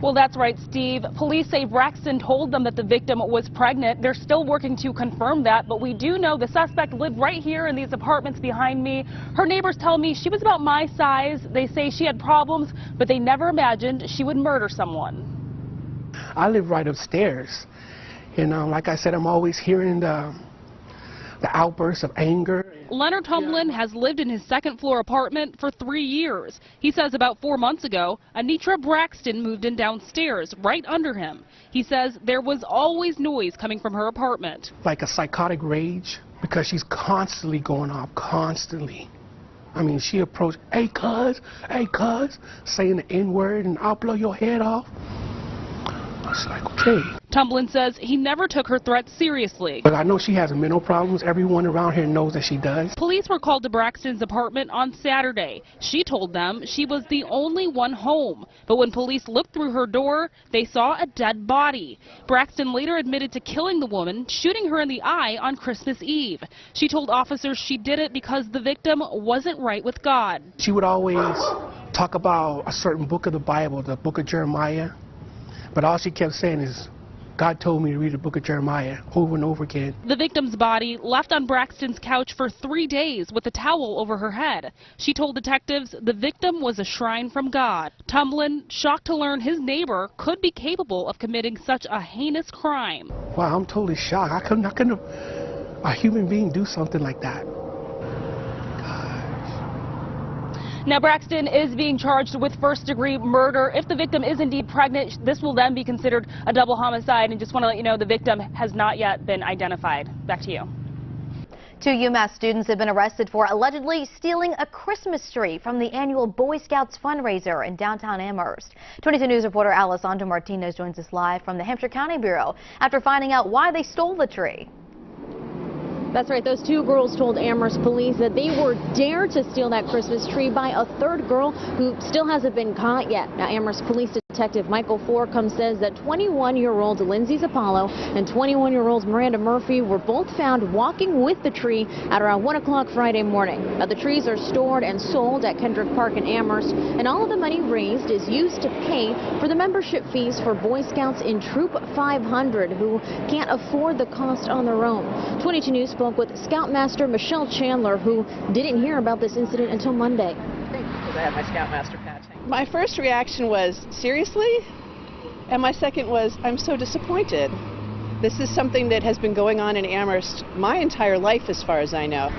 Well, that's right, Steve. Police say Braxton told them that the victim was pregnant. They're still working to confirm that, but we do know the suspect lived right here in these apartments behind me. Her neighbors tell me she was about my size. They say she had problems, but they never imagined she would murder someone. I live right upstairs, and like I said, I'm always hearing the outbursts of anger. Leonard Tumblin has lived in his second-floor apartment for 3 years. He says about 4 months ago, Anitra Braxton moved in downstairs, right under him. He says there was always noise coming from her apartment. Like a psychotic rage, because she's constantly going off, constantly. I mean, she approached, hey cuz, saying the N-word, and I'll blow your head off. I was like, okay. Tumblin says he never took her threats seriously. But I know she has mental problems. Everyone around here knows that she does. Police were called to Braxton's apartment on Saturday. She told them she was the only one home. But when police looked through her door, they saw a dead body. Braxton later admitted to killing the woman, shooting her in the eye on Christmas Eve. She told officers she did it because the victim wasn't right with God. She would always talk about a certain book of the Bible, the book of Jeremiah. But all she kept saying is, God told me to read the book of Jeremiah over and over again. The victim's body left on Braxton's couch for 3 days with a towel over her head. She told detectives the victim was a shrine from God. Tumblin, shocked to learn his neighbor could be capable of committing such a heinous crime. Wow, I'm totally shocked. How can a human being do something like that? Now, Braxton is being charged with first-degree murder. If the victim is indeed pregnant, this will then be considered a double homicide. And just want to let you know the victim has not yet been identified. Back to you. 2 UMass students have been arrested for allegedly stealing a Christmas tree from the annual Boy Scouts fundraiser in downtown Amherst. 22 News reporter Alessandra Martinez joins us live from the Hampshire County Bureau after finding out why they stole the tree. That's right. Those 2 girls told Amherst police that they were dared to steal that Christmas tree by a 3rd girl who still hasn't been caught yet. Now, Amherst Police Detective Michael Forcombe says that 21-year-old Lindsay Zapalo and 21-year-old Miranda Murphy were both found walking with the tree at around 1 o'clock Friday morning. Now, the trees are stored and sold at Kendrick Park in Amherst, and all of the money raised is used to pay for the membership fees for Boy Scouts in Troop 500 who can't afford the cost on their own. 22 News spoke with Scoutmaster Michelle Chandler, who didn't hear about this incident until Monday. Because I have my Scoutmaster patch. My first reaction was, seriously? And my second was, I'm so disappointed. This is something that has been going on in Amherst my entire life, as far as I know.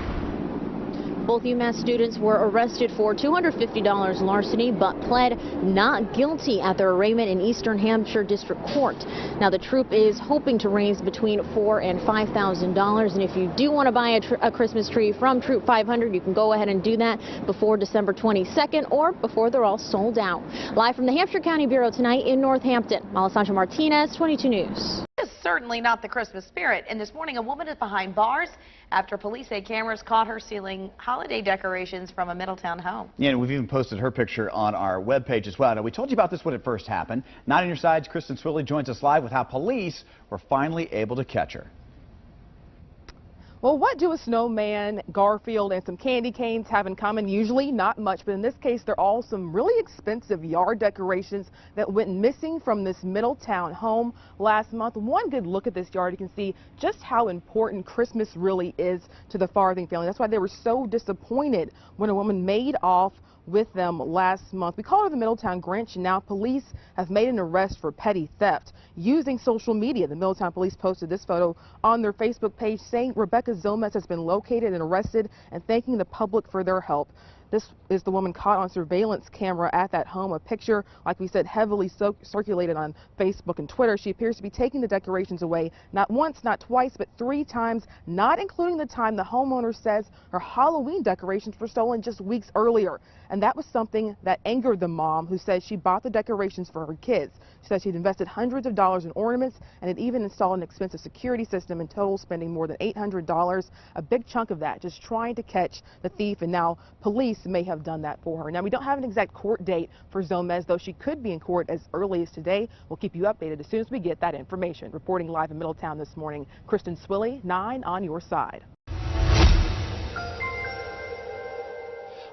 Both UMass students were arrested for $250 larceny, but pled not guilty at their arraignment in Eastern Hampshire District Court. Now, the troop is hoping to raise between $4,000 and $5,000, and if you do want to buy a Christmas tree from Troop 500, you can go ahead and do that before December 22nd or before they're all sold out. Live from the Hampshire County Bureau tonight in Northampton, Alessandra Martinez, 22 News. Is certainly not the Christmas spirit, and this morning a woman is behind bars after police say cameras caught her stealing holiday decorations from a Middletown home. Yeah, and we've even posted her picture on our webpage as well. Now, we told you about this when it first happened. 9 on Your Side's Kristen Swilley joins us live with how police were finally able to catch her. Well, what do a snowman, Garfield, and some candy canes have in common? Usually not much, but in this case, they're all some really expensive yard decorations that went missing from this Middletown home last month. One good look at this yard, you can see just how important Christmas really is to the Farthing family. That's why they were so disappointed when a woman made off with them last month. We call her the Middletown Grinch, and now police have made an arrest for petty theft using social media. The Middletown police posted this photo on their Facebook page saying Rebecca Zomez has been located and arrested and thanking the public for their help. This is the woman caught on surveillance camera at that home. A picture, like we said, heavily circulated on Facebook and Twitter. She appears to be taking the decorations away not once, not twice, but 3 times, not including the time the homeowner says her Halloween decorations were stolen just weeks earlier. And that was something that angered the mom, who says she bought the decorations for her kids. She said she'd invested hundreds of dollars in ornaments and had even installed an expensive security system, in total spending more than $800, a big chunk of that just trying to catch the thief, and now police may have done that for her. Now, we don't have an exact court date for Zomez, though she could be in court as early as today. We'll keep you updated as soon as we get that information. Reporting live in Middletown this morning, Kristen Swilley, 9 on your side.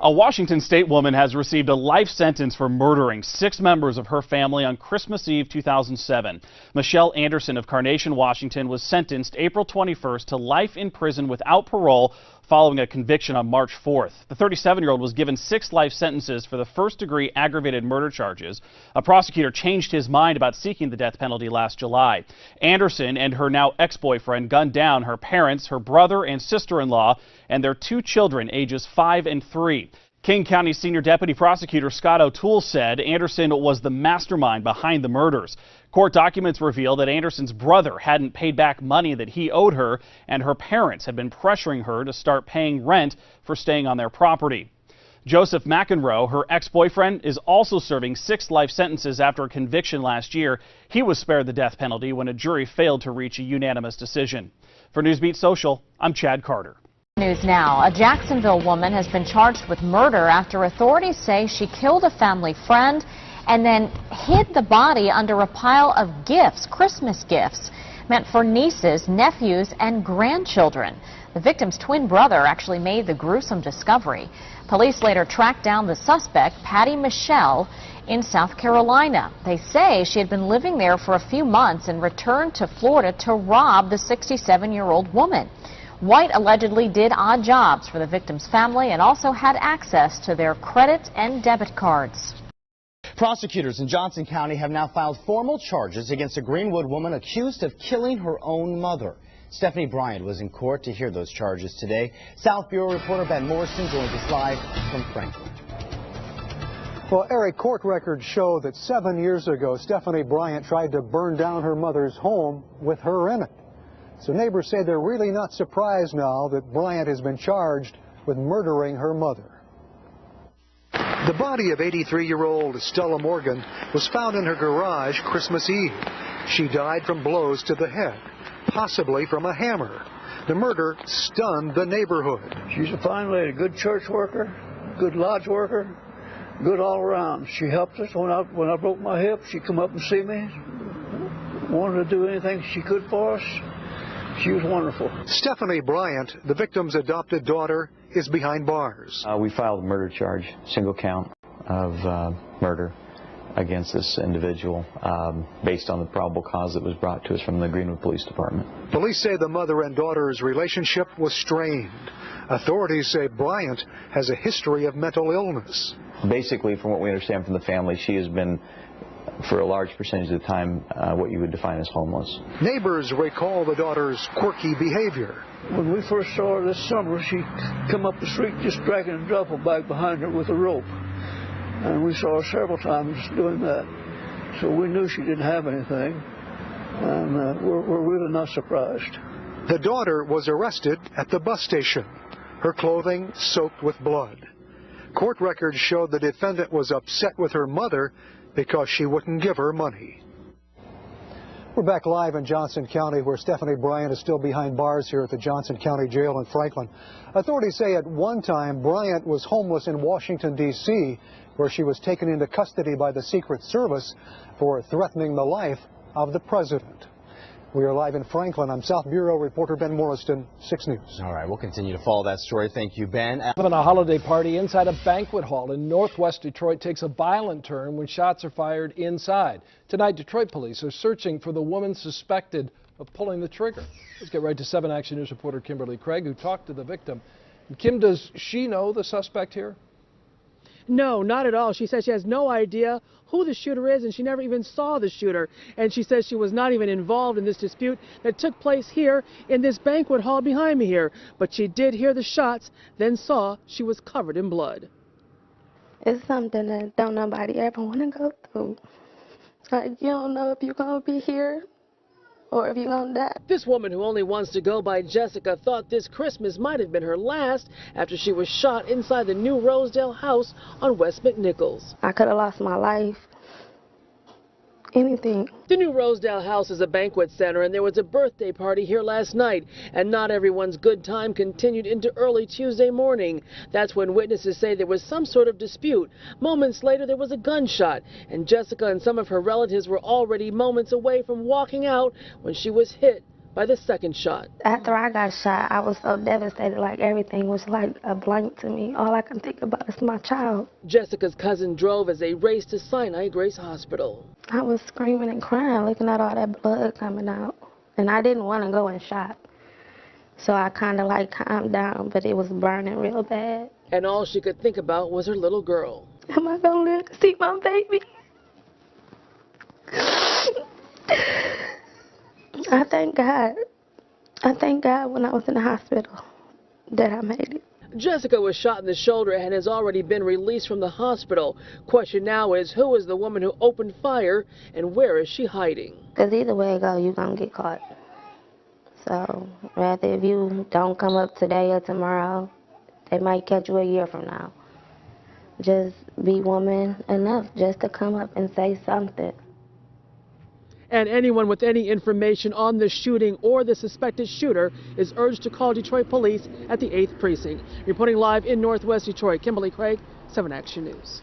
A Washington State woman has received a life sentence for murdering 6 members of her family on Christmas Eve 2007. Michelle Anderson of Carnation, Washington, was sentenced April 21st to life in prison without parole following a conviction on March 4th. The 37-year-old was given 6 life sentences for the first-degree aggravated murder charges. A prosecutor changed his mind about seeking the death penalty last July. Anderson and her now ex-boyfriend gunned down her parents, her brother and sister-in-law, and their 2 children, ages 5 and 3. King County Senior Deputy Prosecutor Scott O'Toole said Anderson was the mastermind behind the murders. Court documents reveal that Anderson's brother hadn't paid back money that he owed her, and her parents had been pressuring her to start paying rent for staying on their property. Joseph McEnroe, her ex-boyfriend, is also serving 6 life sentences after a conviction last year. He was spared the death penalty when a jury failed to reach a unanimous decision. For Newsbeat Social, I'm Chad Carter. News now. A Jacksonville woman has been charged with murder after authorities say she killed a family friend and then hid the body under a pile of gifts, Christmas gifts, meant for nieces, nephews, and grandchildren. The victim's twin brother actually made the gruesome discovery. Police later tracked down the suspect, Patty Michelle, in South Carolina. They say she had been living there for a few months and returned to Florida to rob the 67-year-old woman. White allegedly did odd jobs for the victim's family and also had access to their credit and debit cards. Prosecutors in Johnson County have now filed formal charges against a Greenwood woman accused of killing her own mother. Stephanie Bryant was in court to hear those charges today. South Bureau reporter Ben Morrison joins us live from Franklin. Well, Eric, court records show that 7 years ago, Stephanie Bryant tried to burn down her mother's home with her in it. So neighbors say they're really not surprised now that Bryant has been charged with murdering her mother. The body of 83-year-old Stella Morgan was found in her garage Christmas Eve. She died from blows to the head, possibly from a hammer. The murder stunned the neighborhood. She's a fine lady, good church worker, good lodge worker, good all around. She helped us when I broke my hip. She come up and see me, wanted to do anything she could for us. She was wonderful. Stephanie Bryant, the victim's adopted daughter, is behind bars. We filed a murder charge, single count of murder against this individual based on the probable cause that was brought to us from the Greenwood Police Department. Police say the mother and daughter's relationship was strained. Authorities say Bryant has a history of mental illness. Basically, from what we understand from the family, she has been, for a large percentage of the time, what you would define as homeless. Neighbors recall the daughter's quirky behavior. When we first saw her this summer, she come up the street just dragging a duffel bag behind her with a rope. And we saw her several times doing that. So we knew she didn't have anything, and we're really not surprised. The daughter was arrested at the bus station, her clothing soaked with blood. Court records showed the defendant was upset with her mother because she wouldn't give her money. We're back live in Johnson County, where Stephanie Bryant is still behind bars here at the Johnson County Jail in Franklin. Authorities say at one time Bryant was homeless in Washington, D.C., where she was taken into custody by the Secret Service for threatening the life of the president. We are live in Franklin. I'm South Bureau reporter Ben Morrison, 6 News. All right, we'll continue to follow that story. Thank you, Ben. Having a holiday party inside a banquet hall in northwest Detroit takes a violent turn when shots are fired inside. Tonight, Detroit police are searching for the woman suspected of pulling the trigger. Let's get right to 7 Action News reporter Kimberly Craig, who talked to the victim. Kim, does she know the suspect here? No, not at all. She says she has no idea who the shooter is, and she never even saw the shooter. And she says she was not even involved in this dispute that took place here in this banquet hall behind me here. But she did hear the shots, then saw she was covered in blood. It's something that don't nobody ever want to go through. Like, you don't know if you're going to be here or if you're going to die. This woman, who only wants to go by Jessica, thought this Christmas might have been her last after she was shot inside the new Rosedale house on West McNichols. I could have lost my life. Anything. The new Rosedale house is a banquet center, and there was a birthday party here last night, and not everyone's good time continued into early Tuesday morning. That's when witnesses say there was some sort of dispute. Moments later, there was a gunshot, and Jessica and some of her relatives were already moments away from walking out when she was hit by the second shot. After I got shot, I was so devastated, like everything was like a blank to me. All I can think about is my child. Jessica's cousin drove as they raced to Sinai Grace Hospital. I was screaming and crying, looking at all that blood coming out. And I didn't want to go and shop. So I kind of like calmed down, but it was burning real bad. And all she could think about was her little girl. Am I going to live to see my baby? I thank God. I thank God when I was in the hospital that I made it. Jessica was shot in the shoulder and has already been released from the hospital. Question now is, who is the woman who opened fire and where is she hiding? Because either way it goes, you're going to get caught. So, rather if you don't come up today or tomorrow, they might catch you a year from now. Just be woman enough just to come up and say something. And anyone with any information on the shooting or the suspected shooter is urged to call Detroit Police at the 8th Precinct. Reporting live in Northwest Detroit, Kimberly Craig, 7 Action News.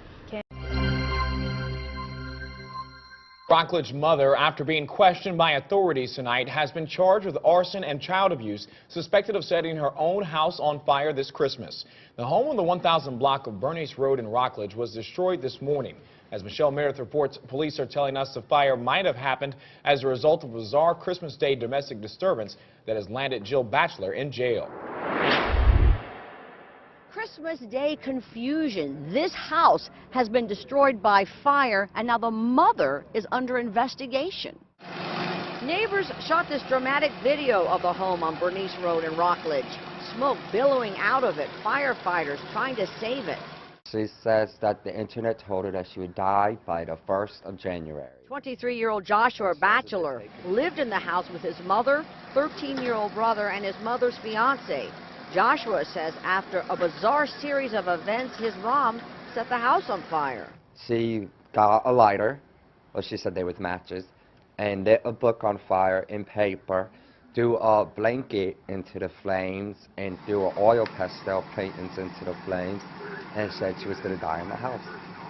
Rockledge mother, after being questioned by authorities tonight, has been charged with arson and child abuse, suspected of setting her own house on fire this Christmas. The home on the 1000 block of Bernice Road in Rockledge was destroyed this morning. As Michelle Meredith reports, police are telling us the fire might have happened as a result of a bizarre Christmas Day domestic disturbance that has landed Jill Batchelor in jail. Christmas Day confusion. This house has been destroyed by fire, and now the mother is under investigation. Neighbors shot this dramatic video of the home on Bernice Road in Rockledge. Smoke billowing out of it, firefighters trying to save it. She says that the internet told her that she would die by the 1st of January. 23-year-old Joshua Batchelor lived in the house with his mother, 13-year-old brother, and his mother's fiance. Joshua says after a bizarre series of events, his mom set the house on fire. She got a lighter, well, she said they were matches, and lit a book on fire in paper, threw a blanket into the flames, and threw oil pastel paintings into the flames, and said she was going to die in the house.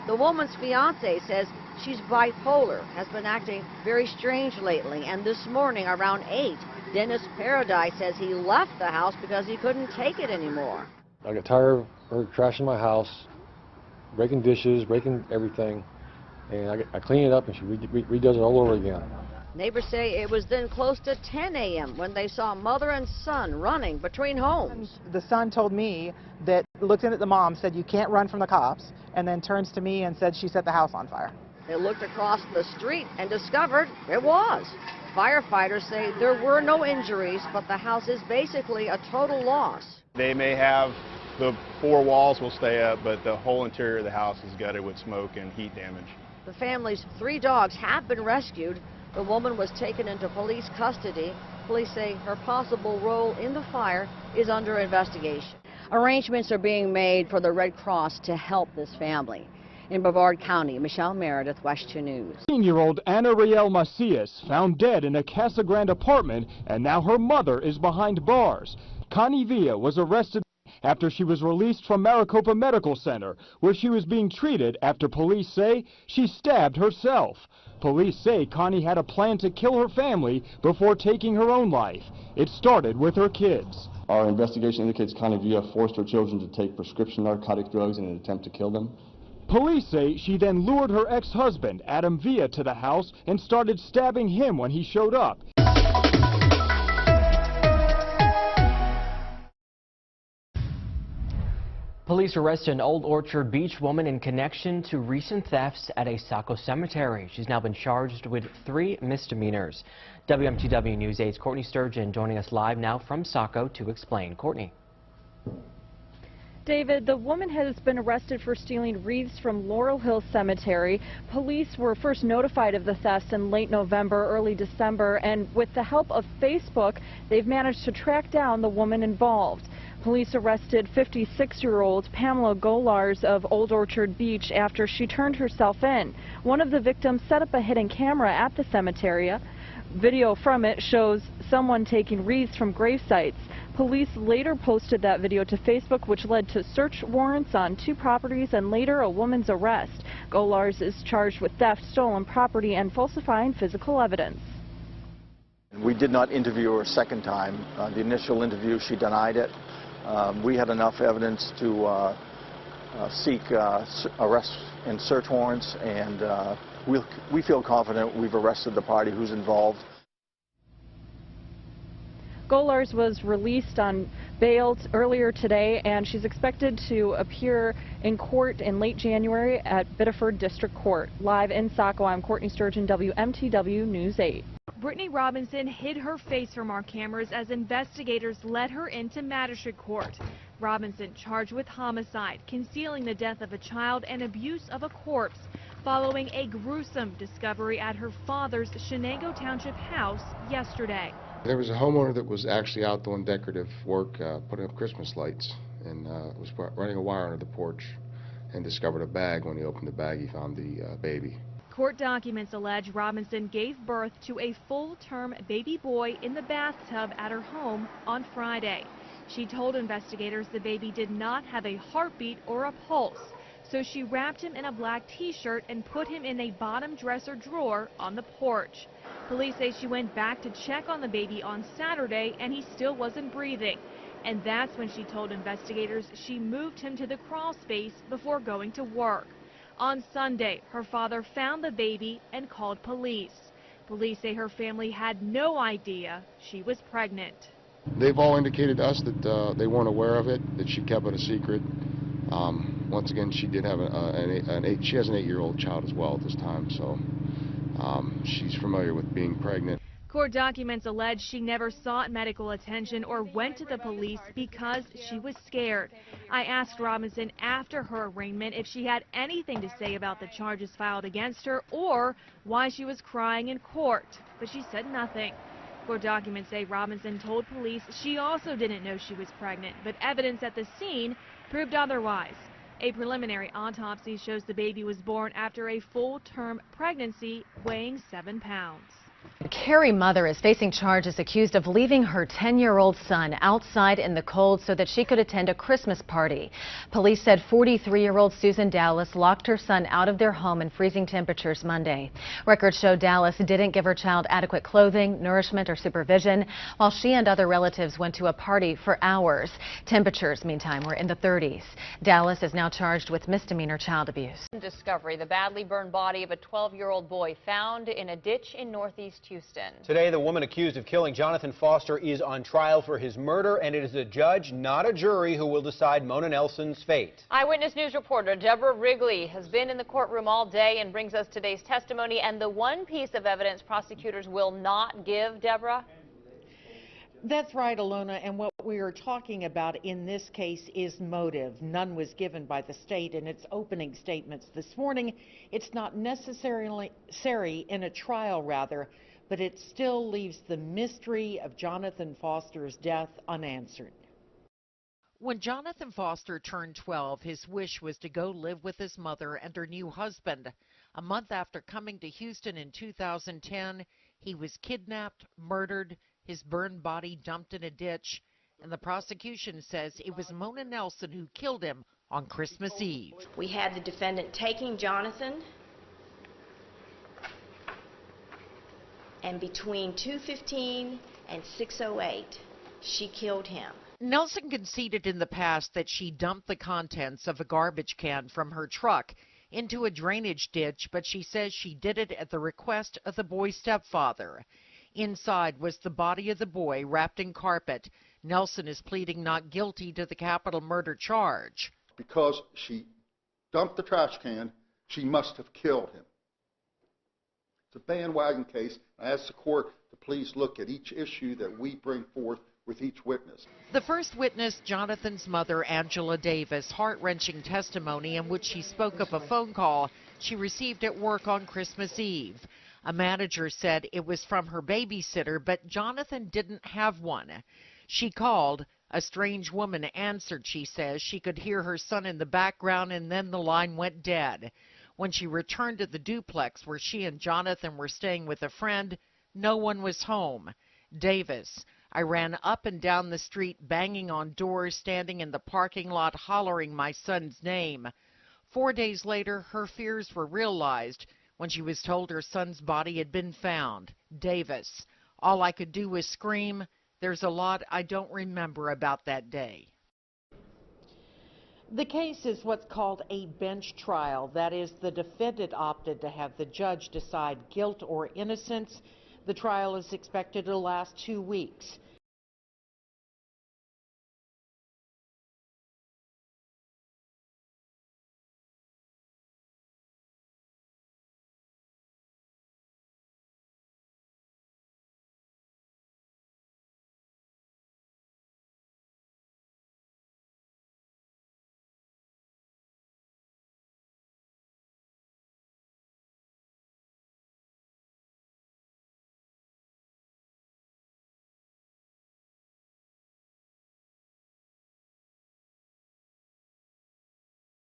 The woman's fiance says she's bipolar, has been acting very strange lately, and this morning around 8, Dennis Paradise says he left the house because he couldn't take it anymore. I got tired of her trashing my house, breaking dishes, breaking everything, and I clean it up and she redoes it all over again. Neighbors say it was then close to 10 a.m. when they saw mother and son running between homes. The son told me that, looked in at the mom, said you can't run from the cops, and then turns to me and said she set the house on fire. They looked across the street and discovered it was. Firefighters say there were no injuries, but the house is basically a total loss. They may have the 4 walls will stay up, but the whole interior of the house is gutted with smoke and heat damage. The family's 3 dogs have been rescued. The woman was taken into police custody. Police say her possible role in the fire is under investigation. Arrangements are being made for the Red Cross to help this family. In Brevard County, Michelle Meredith, West 2 News. 18-year-old Ana Riel Macias found dead in a Casa Grande apartment, and now her mother is behind bars. Connie Villa was arrested after she was released from Maricopa Medical Center, where she was being treated after police say she stabbed herself. Police say Connie had a plan to kill her family before taking her own life. It started with her kids. Our investigation indicates Connie Villa forced her children to take prescription narcotic drugs in an attempt to kill them. Police say she then lured her ex-husband, Adam Villa, to the house and started stabbing him when he showed up. Police arrested an Old Orchard Beach woman in connection to recent thefts at a Saco cemetery. She's now been charged with 3 misdemeanors. WMTW News 8's Courtney Sturgeon joining us live now from Saco to explain. Courtney. David, the woman has been arrested for stealing wreaths from Laurel Hill Cemetery. Police were first notified of the thefts in late November, early December, and with the help of Facebook, they've managed to track down the woman involved. Police arrested 56-year-old Pamela Golars of Old Orchard Beach after she turned herself in. One of the victims set up a hidden camera at the cemetery. Video from it shows someone taking wreaths from grave sites. Police later posted that video to Facebook, which led to search warrants on 2 properties and later a woman's arrest. Golars is charged with theft, stolen property, and falsifying physical evidence. We did not interview her a second time. The initial interview, she denied it. We had enough evidence to seek arrest and search warrants, and we feel confident we've arrested the party who's involved. Golars was released on bail earlier today, and she's expected to appear in court in late January at Biddeford District Court. Live in Saco, I'm Courtney Sturgeon, WMTW News 8. Brittany Robinson hid her face from our cameras as investigators led her into magistrate court. Robinson charged with homicide, concealing the death of a child, and abuse of a corpse, following a gruesome discovery at her father's Shenango Township house yesterday. There was a homeowner that was actually out doing decorative work, putting up Christmas lights, and was running a wire under the porch and discovered a bag. When he opened the bag, he found the baby. Court documents allege Robinson gave birth to a full-term baby boy in the bathtub at her home on Friday. She told investigators the baby did not have a heartbeat or a pulse, so she wrapped him in a black t-shirt and put him in a bottom dresser drawer on the porch. Police say she went back to check on the baby on Saturday and he still wasn't breathing. And that's when she told investigators she moved him to the crawl space before going to work. On Sunday, her father found the baby and called police. Police say her family had no idea she was pregnant. They've all indicated to us that they weren't aware of it, that she kept it a secret. Once again, she did have she has an 8-year-old child as well at this time, so she's familiar with being pregnant. Court documents allege she never sought medical attention or went to the police because she was scared. I asked Robinson after her arraignment if she had anything to say about the charges filed against her or why she was crying in court, but she said nothing. Court documents say Robinson told police she also didn't know she was pregnant, but evidence at the scene proved otherwise. A preliminary autopsy shows the baby was born after a full-term pregnancy weighing 7 pounds. Carrie Mother is facing charges accused of leaving her 10-year-old son outside in the cold so that she could attend a Christmas party. Police said 43-year-old Susan Dallas locked her son out of their home in freezing temperatures Monday. Records show Dallas didn't give her child adequate clothing, nourishment, or supervision, while she and other relatives went to a party for hours. Temperatures, meantime, were in the 30s. Dallas is now charged with misdemeanor child abuse. Discovery: the badly burned body of a 12-year-old boy found in a ditch in northeast Houston. Today, the woman accused of killing Jonathan Foster is on trial for his murder, and it is a judge, not a jury, who will decide Mona Nelson's fate. Eyewitness News reporter Deborah Wrigley has been in the courtroom all day and brings us today's testimony and the one piece of evidence prosecutors will not give. Deborah? That's right, Alona, and what we are talking about in this case is motive. None was given by the state in its opening statements this morning. It's not necessarily in a trial, rather, but it still leaves the mystery of Jonathan Foster's death unanswered. When Jonathan Foster turned 12, his wish was to go live with his mother and her new husband. A month after coming to Houston in 2010, he was kidnapped, murdered, his burned body dumped in a ditch, and the prosecution says it was Mona Nelson who killed him on Christmas Eve. We had the defendant taking Jonathan, and between 2:15 and 6:08, she killed him. Nelson conceded in the past that she dumped the contents of a garbage can from her truck into a drainage ditch, but she says she did it at the request of the boy's stepfather. Inside was the body of the boy wrapped in carpet. Nelson is pleading not guilty to the capital murder charge. Because she dumped the trash can, she must have killed him. It's a bandwagon case. I ask the court to please look at each issue that we bring forth with each witness. The first witness, Jonathan's mother, Angela Davis, heart-wrenching testimony in which she spoke of a phone call she received at work on Christmas Eve. A manager said it was from her babysitter, but Jonathan didn't have one. She called. A strange woman answered, she says. She could hear her son in the background, and then the line went dead. When she returned to the duplex where she and Jonathan were staying with a friend, no one was home. Davis: I ran up and down the street, banging on doors, standing in the parking lot, hollering my son's name. 4 days later, her fears were realized when she was told her son's body had been found. Davis: all I could do was scream. There's a lot I don't remember about that day. The case is what's called a bench trial. That is, the defendant opted to have the judge decide guilt or innocence. The trial is expected to last 2 weeks.